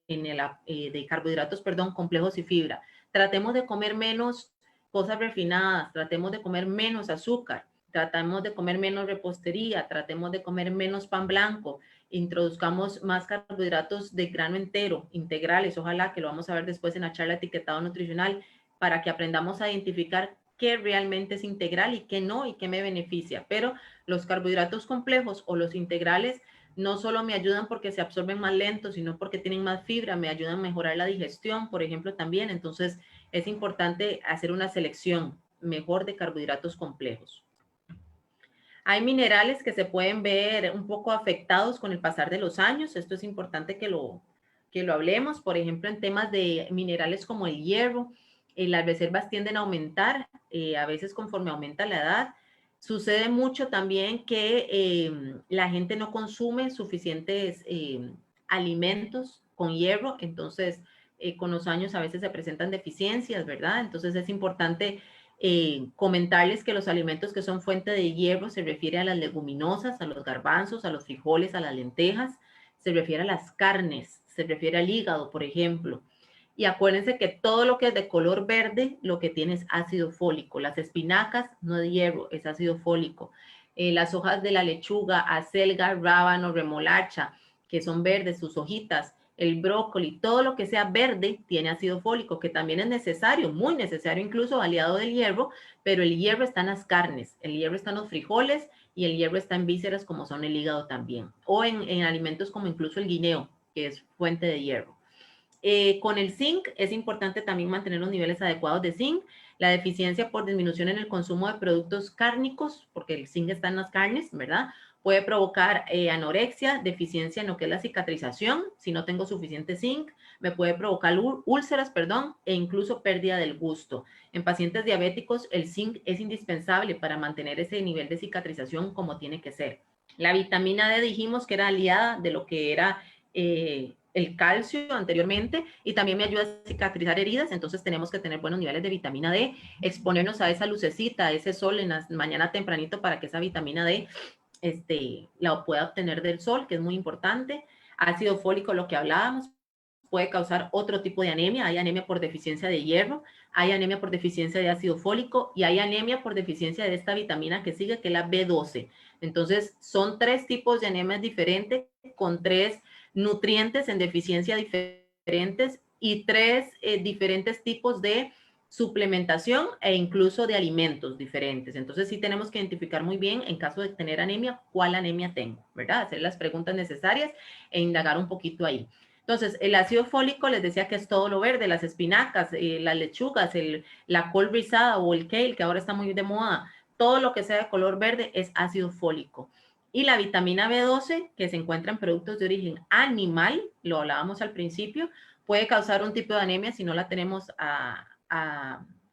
de carbohidratos, perdón, complejos y fibra. Tratemos de comer menos cosas refinadas, tratemos de comer menos azúcar, tratamos de comer menos repostería, tratemos de comer menos pan blanco, introduzcamos más carbohidratos de grano entero, integrales, ojalá que lo vamos a ver después en la charla etiquetado nutricional, para que aprendamos a identificar qué realmente es integral y qué no y qué me beneficia. Pero los carbohidratos complejos o los integrales no solo me ayudan porque se absorben más lento, sino porque tienen más fibra, me ayudan a mejorar la digestión, por ejemplo, también. Entonces, es importante hacer una selección mejor de carbohidratos complejos. Hay minerales que se pueden ver un poco afectados con el pasar de los años. Esto es importante que lo hablemos. Por ejemplo, en temas de minerales como el hierro, las reservas tienden a aumentar, a veces conforme aumenta la edad. Sucede mucho también que la gente no consume suficientes alimentos con hierro, entonces con los años a veces se presentan deficiencias, ¿verdad? Entonces es importante comentarles que los alimentos que son fuente de hierro se refiere a las leguminosas, a los garbanzos, a los frijoles, a las lentejas, se refiere a las carnes, se refiere al hígado, por ejemplo. Y acuérdense que todo lo que es de color verde, lo que tiene es ácido fólico. Las espinacas no es hierro, es ácido fólico. Las hojas de la lechuga, acelga, rábano, remolacha, que son verdes, sus hojitas, el brócoli, todo lo que sea verde tiene ácido fólico, que también es necesario, muy necesario incluso, aliado del hierro, pero el hierro está en las carnes, el hierro está en los frijoles y el hierro está en vísceras como son el hígado también, o en alimentos como incluso el guineo, que es fuente de hierro. Con el zinc es importante también mantener los niveles adecuados de zinc. La deficiencia por disminución en el consumo de productos cárnicos, porque el zinc está en las carnes, ¿verdad? Puede provocar anorexia, deficiencia en lo que es la cicatrización, si no tengo suficiente zinc, me puede provocar úlceras, perdón, e incluso pérdida del gusto. En pacientes diabéticos, el zinc es indispensable para mantener ese nivel de cicatrización como tiene que ser. La vitamina D dijimos que era aliada de lo que era el calcio anteriormente y también me ayuda a cicatrizar heridas, entonces tenemos que tener buenos niveles de vitamina D, exponernos a esa lucecita, a ese sol en la mañana tempranito para que esa vitamina D la pueda obtener del sol, que es muy importante. Ácido fólico, lo que hablábamos, puede causar otro tipo de anemia. Hay anemia por deficiencia de hierro, hay anemia por deficiencia de ácido fólico y hay anemia por deficiencia de esta vitamina que sigue, que es la B12. Entonces, son 3 tipos de anemias diferentes con 3 nutrientes en deficiencia diferentes y 3 diferentes tipos de suplementación e incluso de alimentos diferentes. Entonces sí tenemos que identificar muy bien en caso de tener anemia, cuál anemia tengo, ¿verdad? Hacer las preguntas necesarias e indagar un poquito ahí. Entonces, el ácido fólico, les decía que es todo lo verde, las espinacas, las lechugas, la col rizada o el kale, que ahora está muy de moda, todo lo que sea de color verde es ácido fólico. Y la vitamina B12, que se encuentra en productos de origen animal, lo hablábamos al principio, puede causar un tipo de anemia si no la tenemos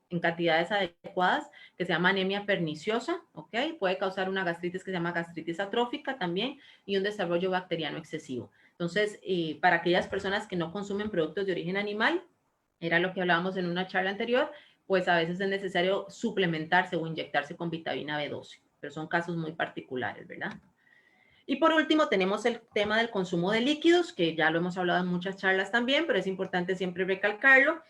en cantidades adecuadas, que se llama anemia perniciosa, ¿ok? Puede causar una gastritis que se llama gastritis atrófica también y un desarrollo bacteriano excesivo. Entonces, para aquellas personas que no consumen productos de origen animal, era lo que hablábamos en una charla anterior, pues a veces es necesario suplementarse o inyectarse con vitamina B12, pero son casos muy particulares, ¿verdad? Y por último, tenemos el tema del consumo de líquidos, que ya lo hemos hablado en muchas charlas también, pero es importante siempre recalcarlo.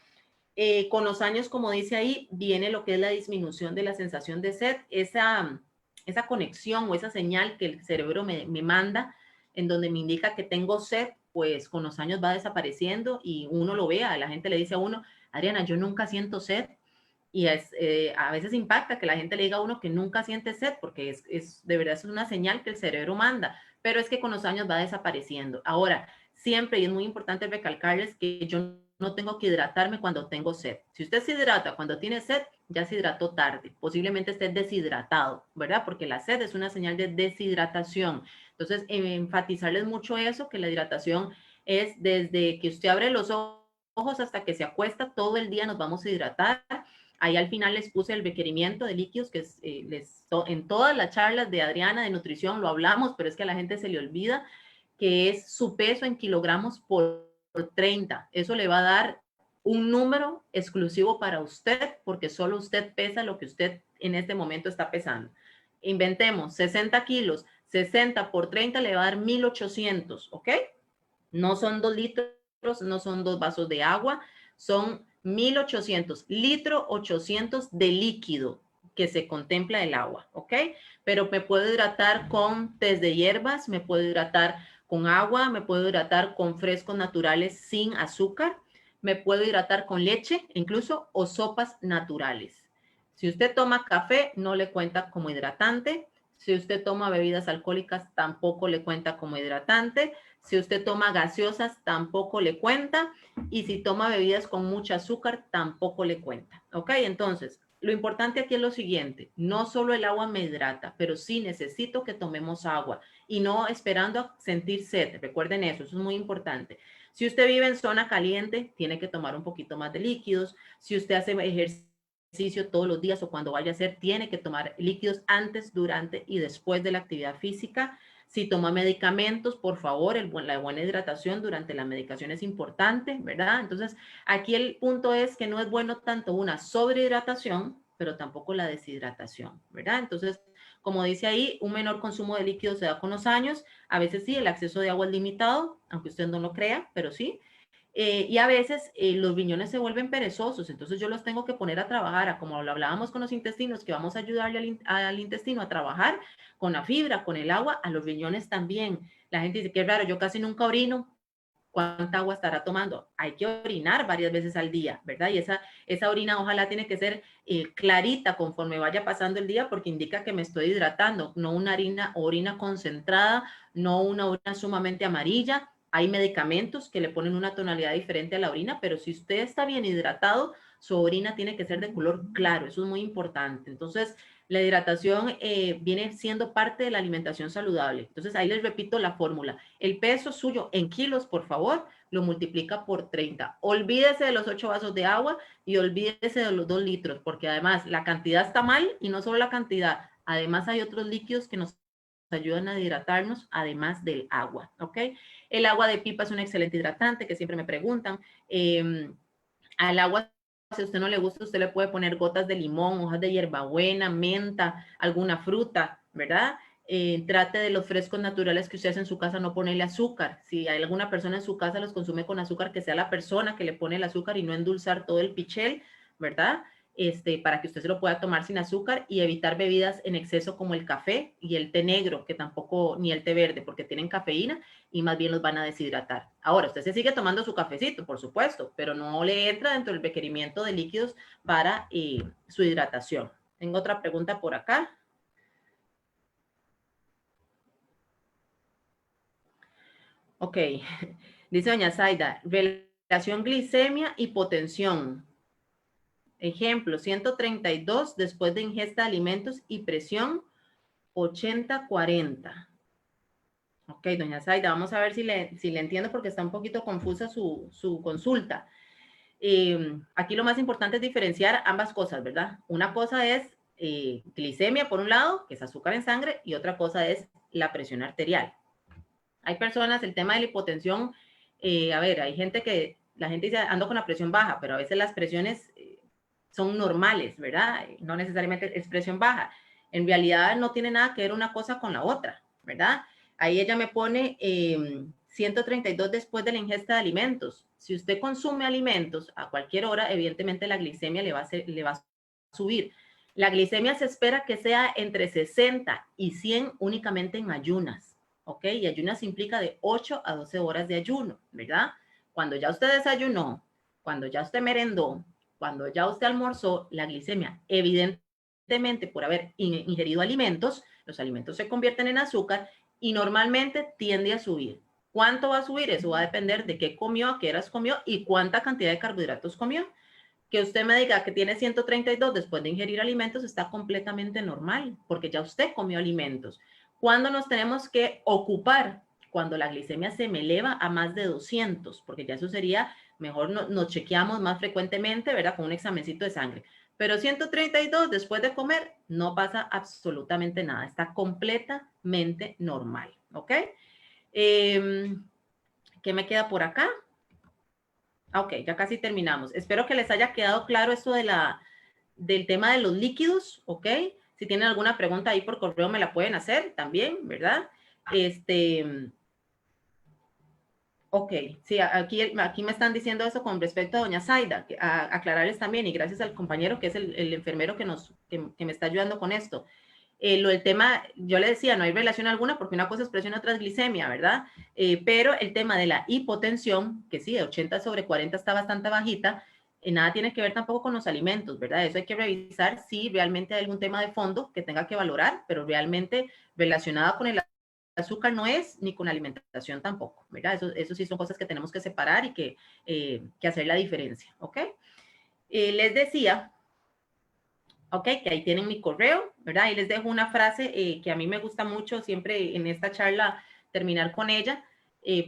Con los años, como dice ahí, viene lo que es la disminución de la sensación de sed, esa conexión o esa señal que el cerebro me manda, en donde me indica que tengo sed, pues con los años va desapareciendo y uno lo ve, a la gente le dice a uno, Adriana, yo nunca siento sed. Y a veces impacta que la gente le diga a uno que nunca siente sed, porque de verdad es una señal que el cerebro manda, pero es que con los años va desapareciendo. Ahora, siempre, y es muy importante recalcarles que yo no tengo que hidratarme cuando tengo sed. Si usted se hidrata cuando tiene sed, ya se hidrató tarde. Posiblemente esté deshidratado, ¿verdad? Porque la sed es una señal de deshidratación. Entonces, enfatizarles mucho eso, que la hidratación es desde que usted abre los ojos hasta que se acuesta, todo el día nos vamos a hidratar. Ahí al final les puse el requerimiento de líquidos, que es, en todas las charlas de Adriana de nutrición lo hablamos, pero es que a la gente se le olvida que es su peso en kilogramos por 30. Eso le va a dar un número exclusivo para usted, porque solo usted pesa lo que usted en este momento está pesando. Inventemos 60 kilos, 60 por 30 le va a dar 1800, ¿ok? No son 2 litros, no son 2 vasos de agua, son 1800, litro 800 de líquido que se contempla el agua, ¿ok? Pero me puedo hidratar con té de hierbas, me puedo hidratar con agua, me puedo hidratar con frescos naturales sin azúcar, me puedo hidratar con leche, incluso, o sopas naturales. Si usted toma café, no le cuenta como hidratante. Si usted toma bebidas alcohólicas, tampoco le cuenta como hidratante. Si usted toma gaseosas, tampoco le cuenta. Y si toma bebidas con mucho azúcar, tampoco le cuenta. ¿Ok? Entonces, lo importante aquí es lo siguiente. No solo el agua me hidrata, pero sí necesito que tomemos agua y no esperando a sentir sed. Recuerden eso, eso es muy importante. Si usted vive en zona caliente, tiene que tomar un poquito más de líquidos. Si usted hace ejercicio todos los días o cuando vaya a hacer, tiene que tomar líquidos antes, durante y después de la actividad física. Si toma medicamentos, por favor, la buena hidratación durante la medicación es importante, ¿verdad? Entonces, aquí el punto es que no es bueno tanto una sobrehidratación, pero tampoco la deshidratación, ¿verdad? Entonces, como dice ahí, un menor consumo de líquidos se da con los años. A veces sí, el acceso de agua es limitado, aunque usted no lo crea, pero sí. Y a veces los riñones se vuelven perezosos, entonces yo los tengo que poner a trabajar, como lo hablábamos con los intestinos, que vamos a ayudarle al intestino a trabajar con la fibra, con el agua, a los riñones también. La gente dice, qué raro, yo casi nunca orino. ¿Cuánta agua estará tomando? Hay que orinar varias veces al día, ¿verdad? Y esa orina ojalá tiene que ser clarita conforme vaya pasando el día porque indica que me estoy hidratando, no una orina concentrada, no una orina sumamente amarilla. Hay medicamentos que le ponen una tonalidad diferente a la orina, pero si usted está bien hidratado, su orina tiene que ser de color claro, eso es muy importante. Entonces, la hidratación viene siendo parte de la alimentación saludable. Entonces, ahí les repito la fórmula. El peso suyo en kilos, por favor, lo multiplica por 30. Olvídese de los 8 vasos de agua y olvídese de los 2 litros, porque además la cantidad está mal y no solo la cantidad, además hay otros líquidos que nos ayudan a hidratarnos, además del agua, ¿ok? El agua de pipa es un excelente hidratante, que siempre me preguntan. Al agua, si a usted no le gusta, usted le puede poner gotas de limón, hojas de hierbabuena, menta, alguna fruta, ¿verdad? Trate de los frescos naturales que usted hace en su casa, no ponerle azúcar. Si hay alguna persona en su casa los consume con azúcar, que sea la persona que le pone el azúcar y no endulzar todo el pichel, ¿verdad? Para que usted se lo pueda tomar sin azúcar y evitar bebidas en exceso como el café y el té negro, que tampoco, ni el té verde, porque tienen cafeína y más bien los van a deshidratar. Ahora, usted se sigue tomando su cafecito, por supuesto, pero no le entra dentro del requerimiento de líquidos para su hidratación. Tengo otra pregunta por acá. Ok, dice doña Zaida, relación glicemia-hipotensión. Ejemplo, 132 después de ingesta de alimentos y presión 80-40. Ok, doña Zaida, vamos a ver si le entiendo porque está un poquito confusa su consulta. Aquí lo más importante es diferenciar ambas cosas, ¿verdad? Una cosa es glicemia, por un lado, que es azúcar en sangre, y otra cosa es la presión arterial. Hay personas, el tema de la hipotensión, a ver, hay gente que, la gente dice, ando con la presión baja, pero a veces las presiones son normales, ¿verdad? No necesariamente es presión baja. En realidad no tiene nada que ver una cosa con la otra, ¿verdad? Ahí ella me pone 132 después de la ingesta de alimentos. Si usted consume alimentos a cualquier hora, evidentemente la glicemia le va a subir. La glicemia se espera que sea entre 60 y 100 únicamente en ayunas, ¿ok? Y ayunas implica de 8 a 12 horas de ayuno, ¿verdad? Cuando ya usted desayunó, cuando ya usted merendó, cuando ya usted almorzó, la glicemia, evidentemente por haber ingerido alimentos, los alimentos se convierten en azúcar y normalmente tiende a subir. ¿Cuánto va a subir? Eso va a depender de qué comió, a qué horas comió y cuánta cantidad de carbohidratos comió. Que usted me diga que tiene 132 después de ingerir alimentos está completamente normal, porque ya usted comió alimentos. ¿Cuándo nos tenemos que ocupar? Cuando la glicemia se me eleva a más de 200, porque ya eso sería, mejor nos chequeamos más frecuentemente, ¿verdad? Con un examencito de sangre. Pero 132 después de comer no pasa absolutamente nada, está completamente normal, ¿ok? ¿Qué me queda por acá? Ok, ya casi terminamos. Espero que les haya quedado claro esto del tema de los líquidos, ¿ok? Si tienen alguna pregunta ahí por correo me la pueden hacer también, ¿verdad? Ok, sí, aquí me están diciendo eso con respecto a doña Zaida, aclararles también, y gracias al compañero que es el enfermero que me está ayudando con esto. Lo del tema, yo le decía, no hay relación alguna porque una cosa es presión, otra es glicemia, ¿verdad? Pero el tema de la hipotensión, que sí, de 80 sobre 40 está bastante bajita, nada tiene que ver tampoco con los alimentos, ¿verdad? Eso hay que revisar si realmente hay algún tema de fondo que tenga que valorar, pero realmente relacionada con el azúcar no es, ni con alimentación tampoco, ¿verdad? Eso sí son cosas que tenemos que separar y que hacer la diferencia, ¿ok? Les decía, ok, que ahí tienen mi correo, ¿verdad? Y les dejo una frase que a mí me gusta mucho siempre en esta charla terminar con ella,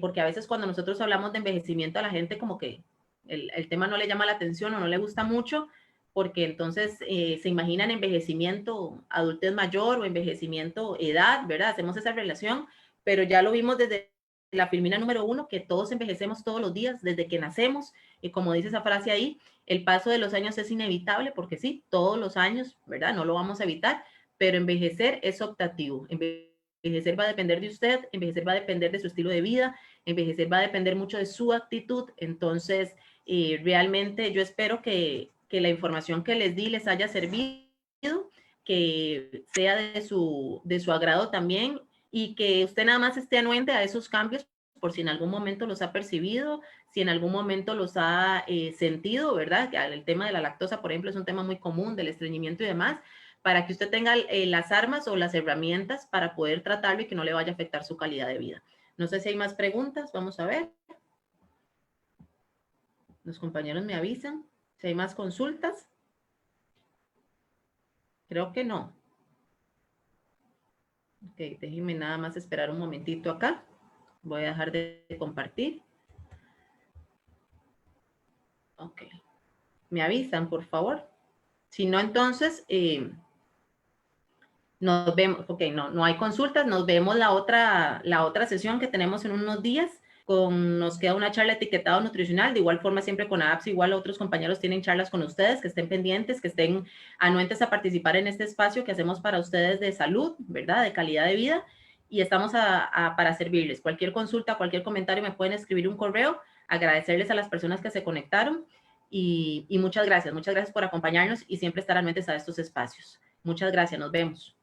porque a veces cuando nosotros hablamos de envejecimiento a la gente como que el tema no le llama la atención o no le gusta mucho, porque entonces se imaginan envejecimiento adultez mayor o envejecimiento edad, ¿verdad? Hacemos esa relación, pero ya lo vimos desde la filmina número 1, que todos envejecemos todos los días desde que nacemos, y como dice esa frase ahí, el paso de los años es inevitable porque sí, todos los años, ¿verdad? No lo vamos a evitar, pero envejecer es optativo. Envejecer va a depender de usted, envejecer va a depender de su estilo de vida, envejecer va a depender mucho de su actitud. Entonces, realmente yo espero que la información que les di les haya servido, que sea de su agrado también, y que usted nada más esté anuente a esos cambios por si en algún momento los ha percibido, si en algún momento los ha sentido, ¿verdad? El tema de la lactosa, por ejemplo, es un tema muy común, del estreñimiento y demás, para que usted tenga las armas o las herramientas para poder tratarlo y que no le vaya a afectar su calidad de vida. No sé si hay más preguntas, vamos a ver. Los compañeros me avisan si hay más consultas. Creo que no. Ok, déjenme nada más esperar un momentito acá. Voy a dejar de compartir. Ok. Me avisan, por favor. Si no, entonces nos vemos. Ok, no hay consultas. Nos vemos la otra sesión que tenemos en unos días. Nos queda una charla etiquetado nutricional. De igual forma, siempre con APS, igual otros compañeros tienen charlas con ustedes, que estén pendientes, que estén anuentes a participar en este espacio que hacemos para ustedes de salud, ¿verdad? De calidad de vida. Y estamos para servirles. Cualquier consulta, cualquier comentario, me pueden escribir un correo. Agradecerles a las personas que se conectaron. Y muchas gracias por acompañarnos y siempre estar anuentes a estos espacios. Muchas gracias, nos vemos.